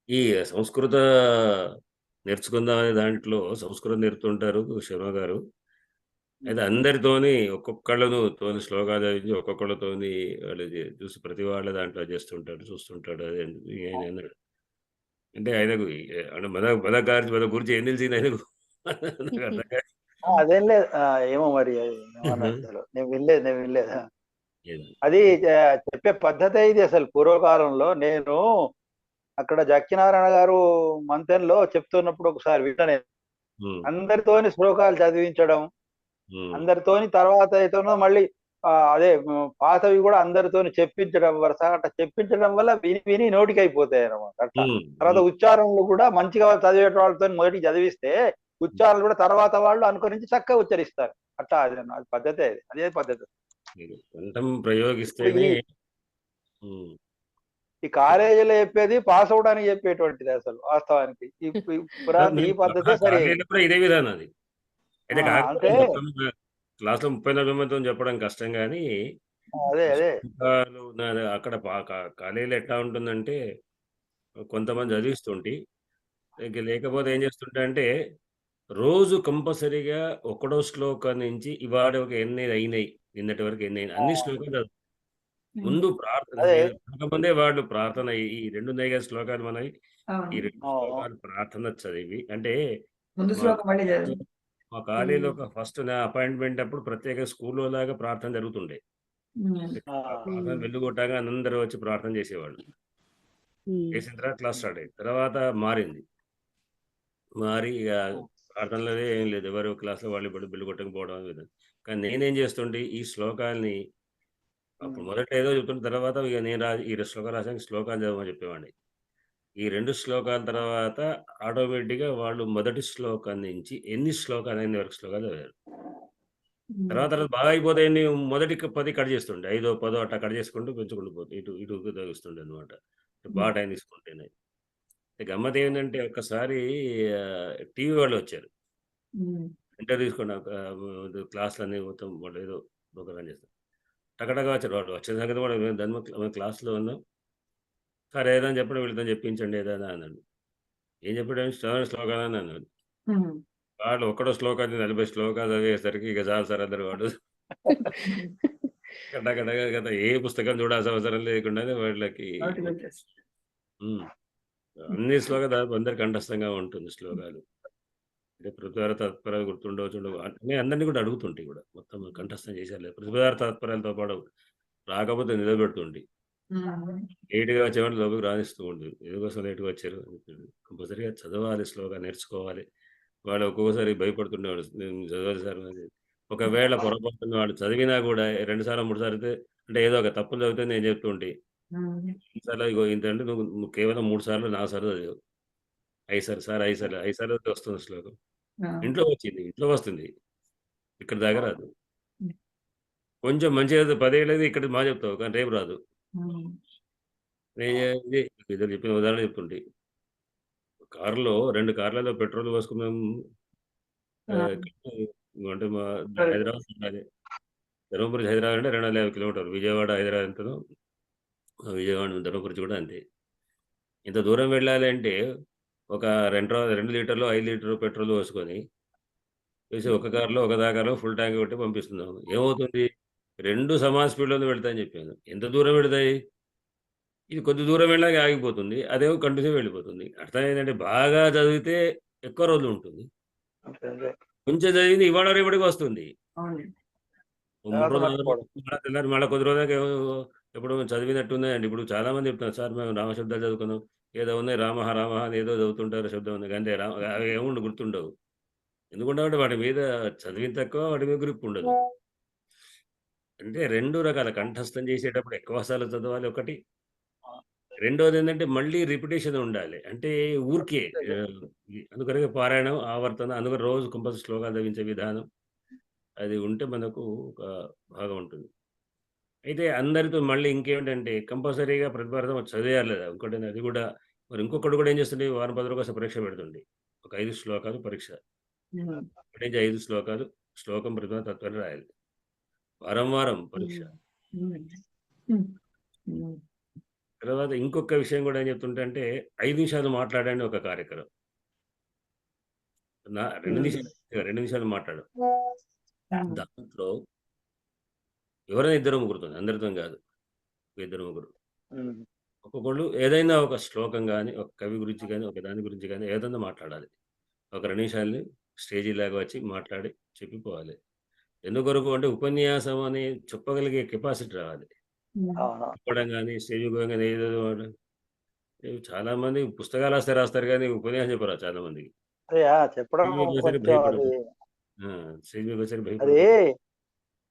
ఈ సంస్కృత నేర్చుకుందాం అనే దాంట్లో సంస్కృతం నేర్పుతుంటారు శర్మ గారు. అయితే అందరితోని ఒక్కొక్కళ్ళను తోని శ్లోకాలు చదివించి ఒక్కొక్కళ్ళతోని వాళ్ళు చూసి ప్రతి వాళ్ళ దాంట్లో చేస్తుంటాడు, చూస్తుంటాడు. అదే ఆయన అన్నాడు అంటే ఆయనకు అంటే మన గురించి ఏం తెలిసింది ఆయనకు? అదేం లేదు, ఏమో మరి నేను వినలేదు. అది చెప్పే పద్ధతి ఇది. అసలు పూర్వకాలంలో నేను అక్కడ జక్కినారాయణ గారు మంతెన్లో చెప్తున్నప్పుడు ఒకసారి విన్నా. అందరితోని శ్లోకాలు చదివించడం, అందరితోని తర్వాత అయితేనో మళ్ళీ అదే పాతవి కూడా అందరితోని చెప్పించడం వరుస అట్లా చెప్పించడం వల్ల విని విని నోటికి అయిపోతాయి అన్నమాట అట్లా. తర్వాత ఉచ్చారణలు కూడా మంచిగా చదివే వాళ్ళతో మొదటికి చదివిస్తే ఉచ్చారణలు కూడా తర్వాత వాళ్ళు అనుకరించి చక్కగా ఉచ్చరిస్తారు. అట్లా అది పద్ధతి, అదే పద్ధతి. కంఠం ప్రయోగిస్తేనే ఈ కాలేజీలో చెప్పేది పాస్ అవడానికి చెప్పేటువంటిది అసలు వాస్తవానికి. ఈ పద్ధతే సరే. ఇదే విధానం అది. అయితే అంటే క్లాస్ లో 30-40 మందితో చెప్పడం కష్టం కానీ అదే అక్కడ కాలేజీలో ఎట్లా ఉంటుందంటే కొంతమంది చదివిస్తుంటే లేకపోతే ఏం చేస్తుంటా అంటే రోజు కంపల్సరీగా ఒకటో శ్లోకం నుంచి ఇవాళ ఒక ఎన్ని అయినాయి, నిన్నటి వరకు ఎన్ని అయినాయి అన్ని శ్లోకాలు ముందు ప్రార్థన కొంతమందే వాళ్ళు ప్రార్థన ఈ 2 ఉన్నాయి కదా శ్లోకాలు మనవి, ఈ 2 శ్లోకాలు ప్రార్థన చదివి అంటే మా కాలేజీలో ఒక ఫస్ట్ నా అపాయింట్మెంట్ అప్పుడు ప్రత్యేక స్కూల్లో లాగా ప్రార్థన జరుగుతుండే. ప్రార్థన వెళ్ళుగొట్టాగా అందరూ వచ్చి ప్రార్థన చేసేవాళ్ళు. చేసిన తర్వాత క్లాస్ స్టార్ట్ అయింది. తర్వాత మారి ఇక ప్రార్థనలో ఏం లేదు, ఎవరు క్లాస్లో వాళ్ళు ఇప్పుడు బిల్లు కొట్టకపోవడం విధంగా. కానీ నేనేం చేస్తుంటే ఈ శ్లోకాల్ని అప్పుడు మొదట ఏదో చెప్తున్న తర్వాత ఇక నేను ఈ శ్లోకాలు రాసాక శ్లోకాలు చదవమని చెప్పేవాడిని. ఈ 2 శ్లోకాల తర్వాత ఆటోమేటిక్గా వాళ్ళు మొదటి శ్లోకం నుంచి ఎన్ని శ్లోకాలు అయిన వరకు శ్లోకాలు చదివారు. తర్వాత బాగా అయిపోతాయని మొదటి 10 కట్ చేస్తుండే, 5, 10 అట్లా కట్ చేసుకుంటూ పెంచుకుంటూ పోతుంది. ఇటు తగ్గిస్తుండే అనమాట బాగా టైం తీసుకుంటేనే. గమ్మత్ ఏంటంటే ఒక్కసారి టీవీ వాళ్ళు వచ్చారు, ఇంటర్వ్యూ తీసుకున్నాక క్లాసులన్నీ మొత్తం వాళ్ళు ఏదో ప్రోగ్రామ్ చేస్తారు. టకటగా వచ్చారు. వాళ్ళు వచ్చిన సంగతి కూడా దాని క్లాస్లో ఉన్నాం. సరే ఏదని చెప్పడం వీళ్ళతో చెప్పించండి ఏదైనా అన్నాడు. ఏం చెప్పాడు, శ్లోకాలు అని అన్నాడు. వాళ్ళు ఒక్కడో శ్లోకాన్ని 40 శ్లోకాలు చదివేసరికి ఇక చాలు సార్ అందరు వాడు కదా ఏ పుస్తకం చూడాల్సిన అవసరం లేకుండానే వాళ్ళకి అన్ని శ్లోకాలు అందరికి కంఠస్థంగా ఉంటుంది శ్లోకాలు. అంటే పృథ్వీర తత్పరాలు గుర్తుండవచ్చు అని అందరినీ కూడా అడుగుతుంటాయి కూడా మొత్తం కంఠస్థం చేసేయాలి. పృథ్వీర తత్పరాలతో పాటు రాకపోతే నిలబెడుతుండి లేటుగా వచ్చేవాళ్ళు లోపలికి రాణిస్తూ ఉంటుంది. ఎందుకోసం లేటుగా వచ్చారు కంపల్సరీగా చదవాలి, శ్లోగా నేర్చుకోవాలి. వాళ్ళు ఒక్కొక్కసారి భయపడుతుండేవాడు, నేను చదవాలి సార్. ఒకవేళ పొరపాటున వాళ్ళు చదివినా కూడా 2 సార్లు 3 సార్లు అంటే ఏదో ఒక తప్పులు చదివితే నేను చెప్తుంటే ఈసారి ఇగో ఇంత అంటే నువ్వు కేవలం 3 సార్లు 4 సార్లు చదివావు, 5 సార్లు సార్ 5 సార్లు 5 సార్లు వస్తుంది శ్లోకం. ఇంట్లో వచ్చింది, ఇంట్లో వస్తుంది, ఇక్కడ దాకా రాదు. కొంచెం మంచిగా 10 ఏళ్ళది ఇక్కడ మా చెప్తావు కానీ రేపు రాదు. ఇద్దరు చెప్పిన ఉదాహరణ చెప్తుంటే కారులో 2 కార్లలో పెట్రోల్ పోసుకున్నాం అంటే మా హైదరాబాద్ ధర్మపురి హైదరాబాద్ అంటే 250 కిలోమీటర్లు. విజయవాడ హైదరాబాద్ ఎంతనో, విజయవాడ ధర్మపురి కూడా అంతే. ఇంత దూరం వెళ్ళాలి అంటే ఒక 2 లీటర్లు 5 లీటర్లు పెట్రోల్ పోసుకొని వేసి ఒక కారులో ఒక దాకాలో ఫుల్ ట్యాంక్ కొట్టి పంపిస్తున్నాం. ఏమవుతుంది, 2 సమాన స్పీడ్లోనే వెళ్తాయని చెప్పాను. ఎంత దూరం వెళతాయి, ఇది కొద్ది దూరం వెళ్ళాక ఆగిపోతుంది, అదేమో కంటిన్యూ వెళ్ళిపోతుంది. అర్థం ఏంటంటే బాగా చదివితే ఎక్కువ రోజులు ఉంటుంది, కొంచెం చదివింది ఇవాళ రేపటికి వస్తుంది. 3 రోజులు తెల్లారి మళ్ళీ కొద్ది రోజులకి ఎప్పుడు చదివినట్టున్నాయండి. ఇప్పుడు చాలా మంది చెప్తున్నారు సార్ మేము రామశబ్దాలు చదువుకున్నాం, ఏదో ఉన్నాయి రామ రామ అని ఏదో చదువుతుంటారు శబ్దం ఉంది అంటే అవి ఏముండు గుర్తుండవు. ఎందుకుంటే వాటి మీద చదివిన తక్కువ, వాటి మీద గ్రిప్ ఉండదు. అంటే 2 రకాల కంఠస్థం చేసేటప్పుడు ఎక్కువ సార్లు చదవాలి ఒకటి, రెండోది ఏంటంటే మళ్ళీ రిపిటేషన్ ఉండాలి. అంటే ఊరికే అందుకనే పారాయణం ఆవర్తన, అందుకని రోజు కంపల్సరీ శ్లోకాలు చదివించే విధానం అది ఉంటే మనకు ఒక బాగా ఉంటుంది. అయితే అందరితో మళ్ళీ ఇంకేమిటంటే కంపల్సరీగా ప్రతిపాదన చదివేయాలి లేదా ఇంకోటి అది కూడా. మరి ఇంకొకటి కూడా ఏం చేస్తుండే, వారం 10 రోజులు పరీక్ష పెడుతుండే, ఒక 5 శ్లోకాలు పరీక్ష. 5 శ్లోకాలు శ్లోకం ప్రతిపాదన తత్వాన్ని రాయాలి, వారం పరీక్ష. తర్వాత ఇంకొక విషయం కూడా ఏం చెప్తుంటే అంటే 5 నిమిషాలు మాట్లాడండి ఒక కార్యక్రమం. 2 నిమిషాలు మాట్లాడు, దాంట్లో ఎవరైనా 2 ముగ్గురుతుంది, అందరితో కాదు, 2 ముగ్గురు ఒక్కొక్కళ్ళు ఏదైనా ఒక శ్లోకం కానీ, ఒక కవి గురించి కానీ, ఒక దాని గురించి కానీ ఏదైనా మాట్లాడాలి. ఒక 2 నిమిషాలని స్టేజీ లాగా వచ్చి మాట్లాడి చెప్పిపోవాలి. ఎందుకొరకు అంటే ఉపన్యాసం అని చెప్పగలిగే కెపాసిటీ రావాలి. చెప్పడం కానీ స్టేజ్ కానీ ఏదో చాలా మంది పుస్తకాలు రాస్తారు కానీ ఉపన్యాసం చెప్పరా చాలా మందికి. చెప్పడం స్టేజ్ మీదకి వచ్చాక అది భయపడిపోతారు.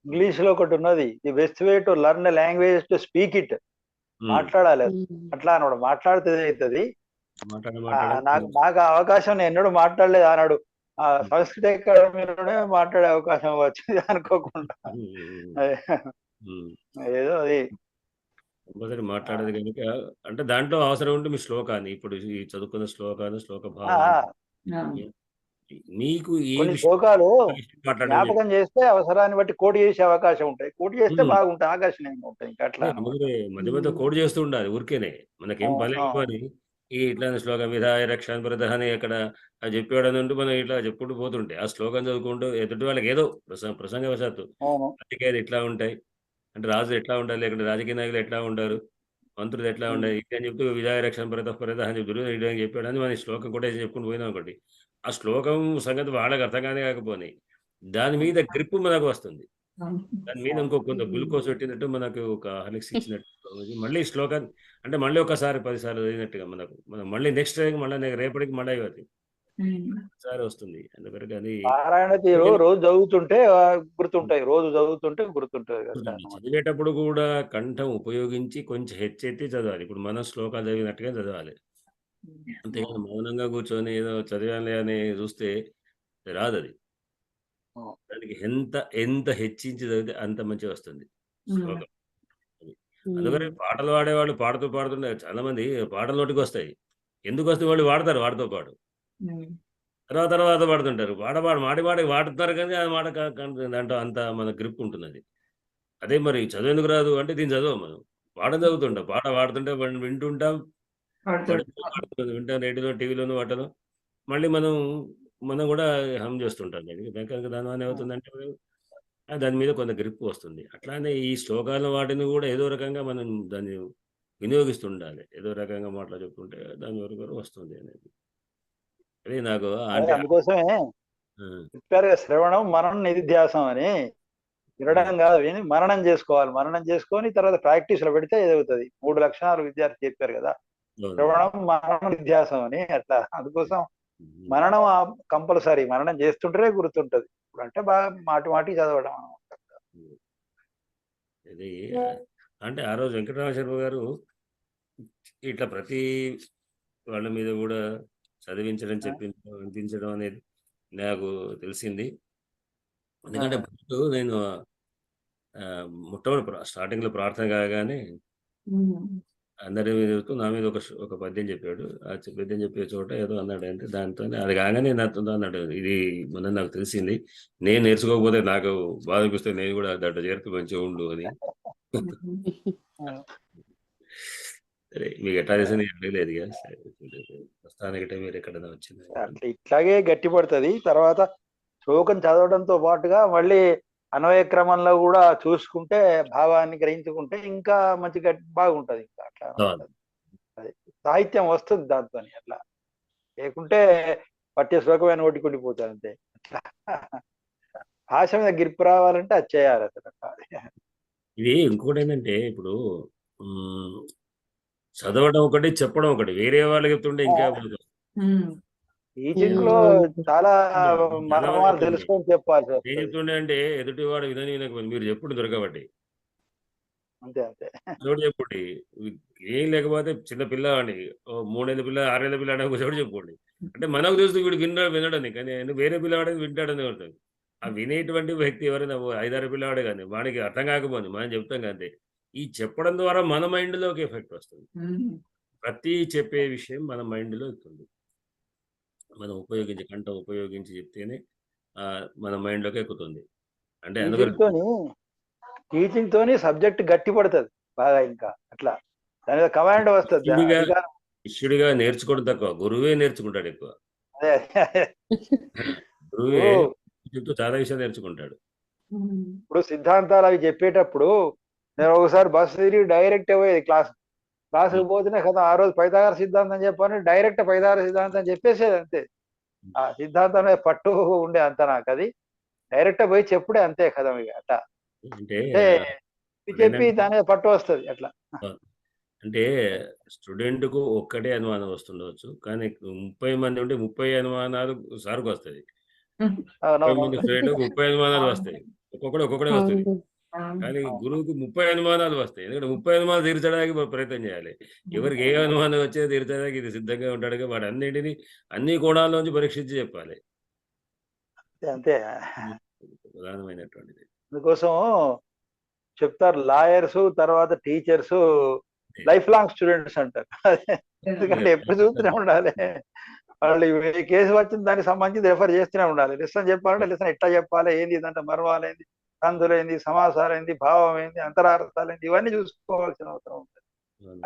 ఇంగ్లీష్ లో ఒకటి ఉన్నది, the best way to learn language to speak it. మాట్లాడాలి అది. అట్లా అన్నాడు, మాట్లాడితే అవుతుంది. నాకు ఆ అవకాశం నేను ఎన్నడూ మాట్లాడలేదు అన్నాడు. సంస్కృత అకాడమీలోనే మాట్లాడే అవకాశం వచ్చింది అనుకోకుండా. ఏదో అది కంపల్సరీ మాట్లాడేది కనుక, అంటే దాంట్లో అవసరం ఉంటే మీ శ్లోకాన్ని, ఇప్పుడు ఈ చదువుకున్న శ్లోకాలు, శ్లోక భావాలు మీకు ఏ కొన్ని విషయం శ్లోకాలు మాట్లాడడం జ్ఞాపకం చేస్తే అవసరాన్ని బట్టి కోటి చేసే అవకాశం ఉంటాయి. కోటి చేస్తే బాగుంటాయి, ఆకర్షణీయంగా ఉంటాయి. ఇంకా అట్లా మధ్య మధ్య కోడ్ చేస్తూ ఉండాలి ఊరికేనే. మనకేం పని ఈ ఇట్లా శ్లోకం విధాయ రక్షణ ప్రద అని అక్కడ చెప్పాడు అని ఉంటూ మనం ఇట్లా చెప్పుకుంటూ పోతుంటే, ఆ శ్లోకం చదువుకుంటూ ఎదుటి వాళ్ళకి ఏదో ప్రసంగవశాత్తు రాజకీయాలు ఎట్లా ఉంటాయి అంటే, రాజు ఎట్లా ఉండాలి, లేకుంటే రాజకీయ నాయకులు ఎట్లా ఉంటారు, మంత్రులు ఎట్లా ఉండాలి ఇది అని చెప్తూ విధాయ రక్షణ ప్రద అని చెప్పి చెప్పాడు అని మన శ్లోకం కూడా చెప్పుకుంటూ పోయినాం అనుకోండి, ఆ శ్లోకం సంగతి వాళ్ళకి అర్థం కానీ కాకపోయి దాని మీద గ్రిప్ మనకు వస్తుంది. దాని మీద ఇంకో కొంత గ్లూకోజ్ పెట్టినట్టు, మనకు ఒక హార్లిక్స్ ఇచ్చినట్టు మళ్ళీ శ్లోకాన్ని అంటే మళ్ళీ ఒకసారి 10 సార్లు చదివినట్టుగా మనం మళ్ళీ నెక్స్ట్ టైం మళ్ళీ రేపటికి మళ్ళీ ఒకసారి వస్తుంది. అందువరకు అది పారాయణ తీరు రోజు చదువుతుంటే గుర్తుంటాయి, రోజు చదువుతుంటే గుర్తుంటాయి. చదివేటప్పుడు కూడా కంఠం ఉపయోగించి కొంచెం హెచ్చెత్తి చదవాలి. ఇప్పుడు మనం శ్లోకాలు చదివినట్టుగా చదవాలి, అంతేగాని మౌనంగా కూర్చొని ఏదో చదివాలి అని చూస్తే రాదు. అది దానికి ఎంత హెచ్చించి చదివితే అంత మంచిగా వస్తుంది శ్లోకం. అందుకని పాటలు పాడేవాళ్ళు పాడుతుంటే చాలా మంది పాటలు నోటికి వస్తాయి. ఎందుకు వస్తే వాళ్ళు వాడతారు వాటితో పాటు, తర్వాత పాడుతుంటారు. మాడి వాడుతున్నారు కానీ అది మాట దాంట్లో అంత మన గ్రిప్ ఉంటుంది. అదే మరి చదువు ఎందుకు రాదు అంటే, దీన్ని చదవం మనం, పాటలు చదువుతుంటాం, పాట పాడుతుంటే వింటుంటాం, వింటాం రేడియోలో, టీవీలోనూ వాటలో, మళ్ళీ మనం కూడా హమ్ చేస్తుంటాం. దానివల్ల ఏమవుతుందంటే దాని మీద కొంత గ్రిప్ వస్తుంది. అట్లానే ఈ శ్లోకాల వాటిని కూడా ఏదో రకంగా మనం దాన్ని వినియోగిస్తుండాలి. ఏదో రకంగా మాటలు చెప్పుకుంటే దాని వరకు వస్తుంది అనేది. అదే నాకు అందుకోసమే చెప్పారు శ్రవణం మననం నిధిధ్యాసం అని. వినడం కాదు, విని మననం చేసుకోవాలి. మననం చేసుకొని తర్వాత ప్రాక్టీస్ లో పెడితే ఎదుగుతుంది. 3 లక్షణాలు విద్యార్థి చెప్పారు కదా, శ్రవణం మననం నిధ్యాసం అని. అట్లా అందుకోసం మననం కంపల్సరీ, మననం చేస్తుంటేనే గుర్తుంటది. ఇప్పుడు అంటే బాగా మాటి చదవడం అనమాట. ఇది అంటే ఆ రోజు వెంకటరామ శర్మ గారు ఇట్లా ప్రతి వాళ్ళ మీద కూడా చదివించడం, వినిపించడం అనేది నాకు తెలిసింది. ఎందుకంటే నేను మొట్టమొదటి స్టార్టింగ్ లో ప్రార్థన కాగానే అందరి మీద నా మీద ఒక పద్యం చెప్పాడు. ఆ పద్యం చెప్పే చోట ఏదో అన్నాడు, అంటే దాంతో అది కాగానే నాతో అన్నాడు, ఇది మొన్న నాకు తెలిసింది, నేను నేర్చుకోకపోతే నాకు బాధ అనిపిస్తే నేను కూడా దాంట్లో చేరితే మంచిగా ఉండు అని. సరే, మీకు ఎట్లా చేసింది లేదు ప్రస్తుతానికంటే మీరు ఎక్కడైనా వచ్చింది అట్లా ఇట్లాగే గట్టి పడుతుంది. తర్వాత శ్లోకం చదవడంతో పాటుగా మళ్ళీ అన్వయ క్రమంలో కూడా చూసుకుంటే, భావాన్ని గ్రహించుకుంటే ఇంకా మంచి బాగుంటది. ఇంకా అట్లా సాహిత్యం వస్తుంది దాంతో. అట్లా లేకుంటే పట్టే శ్లోకమైన ఓటికుండిపోతుంది అంతే. అట్లా భాష మీద గిరిపు రావాలంటే అది చేయాలి అసలు. ఇది ఇంకోటి ఏంటంటే, ఇప్పుడు చదవడం ఒకటి, చెప్పడం ఒకటి. వేరే వాళ్ళకి చెప్తుంటే ఇంకా టీచింగ్ లో చాలా మర్మాలు తెలుసుకొని చెప్పాల్సి వస్తుంది. ఏం చెప్తుండే అంటే, ఎదుటివాడు వినకపోయింది మీరు చెప్పుడు దొరకబట్టి అంతే చెప్పండి. ఏం లేకపోతే చిన్న పిల్లవాడిని, 3 ఏళ్ళ పిల్ల, 6 ఏళ్ళ పిల్లాడు ఒక చోటు చెప్పుకోండి అంటే మనకు తెలుసు వీడు వినడని, కానీ వేరే పిల్లవాడే వింటాడని ఉంటుంది. ఆ వినేటువంటి వ్యక్తి ఎవరైనా 5-6 పిల్లవాడే కానీ వాడికి అర్థం కాకపోయింది మనం చెప్తాం అంతే. ఈ చెప్పడం ద్వారా మన మైండ్లోకి ఎఫెక్ట్ వస్తుంది. ప్రతి చెప్పే విషయం మన మైండ్లో ఎక్కుతుంది. మనం కంఠం ఉపయోగించి చెప్తేనే మన మైండ్లోకి ఎక్కుతుంది. అంటే టీచింగ్ తోని సబ్జెక్ట్ గట్టి పడుతుంది బాగా. ఇంకా అట్లా దాని మీద కమాండ్ వస్తుంది. శిష్యుడిగా నేర్చుకోవడం తక్కువ, గురువే నేర్చుకుంటాడు ఎక్కువ. గురువే చెప్తూ చాలా విషయాలు నేర్చుకుంటాడు. ఇప్పుడు సిద్ధాంతాలు అవి చెప్పేటప్పుడు నేను ఒకసారి బస్సు తిరిగి డైరెక్ట్ పోయేది క్లాసుకు పోతేనే కదా, ఆ రోజు పైథాగర సిద్ధాంతం చెప్పని డైరెక్ట్ పైథాగర సిద్ధాంతం చెప్పేసేది అంతే. ఆ సిద్ధాంతం మీద పట్టు ఉండే అంత నాకు, అది డైరెక్ట్ పోయి చెప్పుడే అంతే కదా. ఇక అట్లా అంటే చెప్పి దాని మీద పట్టు వస్తుంది. అట్లా అంటే స్టూడెంట్కు ఒక్కటే అనుమానం వస్తుండవచ్చు, కానీ 30 మంది ఉంటే 30 అనుమానాలు సార్కు వస్తుంది. అవునవును. మంది ఫెయిల్ 30 అనుమానాలు వస్తాయి. ఒక్కొక్కడే వస్తుంది. అవును. కానీ గురువుకి 30 అనుమానాలు వస్తాయి. ఎందుకంటే 30 అనుమానాలు తీర్చడానికి ప్రయత్నం చేయాలి. ఎవరికి ఏ అనుమానం వచ్చేది తీర్చడానికి ఇది సిద్ధంగా ఉంటాడుగా వాడు అన్నిటిని అన్ని కోణాల్లోంచి పరీక్షించి చెప్పాలి. అంతే ప్రధానమైనటువంటిది. అందుకోసం చెప్తారు లాయర్స్ తర్వాత టీచర్స్ లైఫ్ లాంగ్ స్టూడెంట్స్ అంటారు. ఎందుకంటే ఎప్పుడు చూస్తూనే ఉండాలి. వాళ్ళు ఏ కేసు వచ్చింది దానికి సంబంధించి రెఫర్ చేస్తూనే ఉండాలి. లెసన్ చెప్పాలంటే లెసన్ ఎట్లా చెప్పాలి, ఏంది ఇదంటే మర్మాలేంది, సందులేంది, సమాసాలేంది, భావం ఏంది, అంతరార్థాలేంది, ఇవన్నీ చూసుకోవాల్సిన అవసరం ఉంటుంది.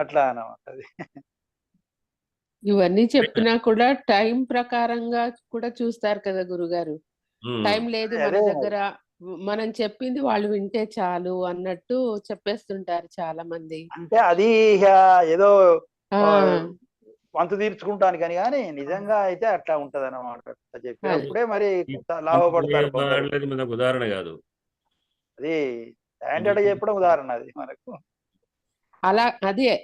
అట్లా అన్నమాట అది. ఇవన్నీ చెప్పినా కూడా టైం ప్రకారంగా కూడా చూస్తారు కదా గురుగారు. టైం లేదు మన అదే దగ్గర, మనం చెప్పింది వాళ్ళు వింటే చాలు అన్నట్టు చెప్పేస్తుంటారు చాలా మంది. అంటే అది ఇక ఏదో ఆ, వంతు తీర్చుకుంటానికి కానీ నిజంగా అయితే అట్లా ఉంటది అన్నమాట. చెప్పినప్పుడే మరి లాభపడతారు కొందరు. వాళ్ళది మనకు ఉదాహరణ కాదు. అది స్టాండర్డ్ చెప్పడం ఉదాహరణ అది మనకు.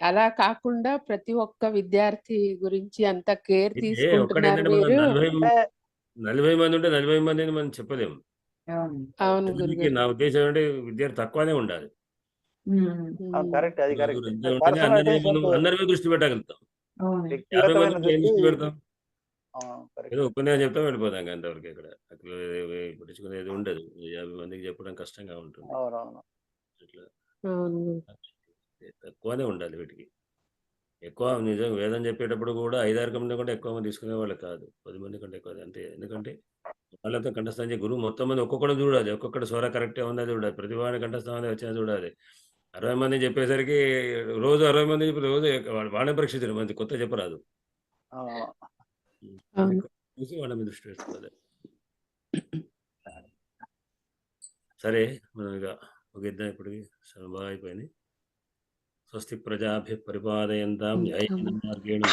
అలా కాకుండా ప్రతి ఒక్క విద్యార్థి గురించి అంత కేర్ అయితే తీసుకుంటున్నారు ఒక్కటేంటంటే మనం మీరు. 40 మంది ఉంటే 40 మందిని మనం చెప్పలేము. అవును అందుకే గురుగారు. నా ఉద్దేశం అంటే విద్యార్థి తక్కువనే ఉండాలి. కరెక్ట్, అది కరెక్ట్. ఇంత ఉంటేనే పర్సనల్ అటెన్షన్, అందరి మీద దృష్టి పెట్టగలుగుతాం. 50 వ్యక్తిగతమైన మంది ఏం దృష్టి. దృష్టి పెడతాం? కరెక్ట్. ఏదో ఉపన్యాసం చెప్తాం వెళ్ళిపోతాం అంతవరకు. ఇక్కడ అట్లా పట్టించుకునేది ఉండదు. 50 మందికి చెప్పడం కష్టంగా ఉంటుంది. అవునవును. ఇట్లా అవును. తక్కువనే ఉండాలి వీటికి. ఎక్కువ నిజం వేదం చెప్పేటప్పుడు కూడా 5-6 మంది కంటే ఎక్కువ మంది తీసుకునే వాళ్ళు కాదు. 10 మంది కంటే ఎక్కువ అంతే. ఎందుకంటే వాళ్ళతో కంఠస్థం చేసి గురువు మొత్తం మంది ఒక్కొక్కడు చూడాలి. ఒక్కొక్కటి స్వర కరెక్టే ఉందా చూడాలి. ప్రతి వాడి కంఠస్థం అనేది వచ్చినా చూడాలి. 60 మంది చెప్పేసరికి రోజు 60 మంది చెప్పి రోజు వాడే పరీక్షించరు. మంది కొత్త చెప్పరాదు. అవును. చూసి వాళ్ళ మీద దృష్టి పెట్టుకోవాలి. సరే మనం ఇక ముగిద్దాం. ఇప్పటికి బాగా అయిపోయింది. స్వస్తి ప్రజాభ్య పరిపాలయంతాం న్యాయేన మార్గేణ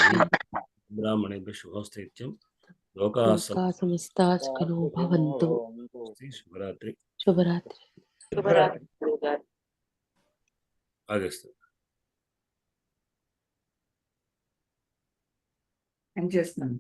బ్రాహ్మణేభ్యః శుభమస్తు. లోకా సమస్తా సుఖినో భవంతు. శుభరాత్రి. శుభరాత్రి. ఆగస్టు చేస్తున్నాను.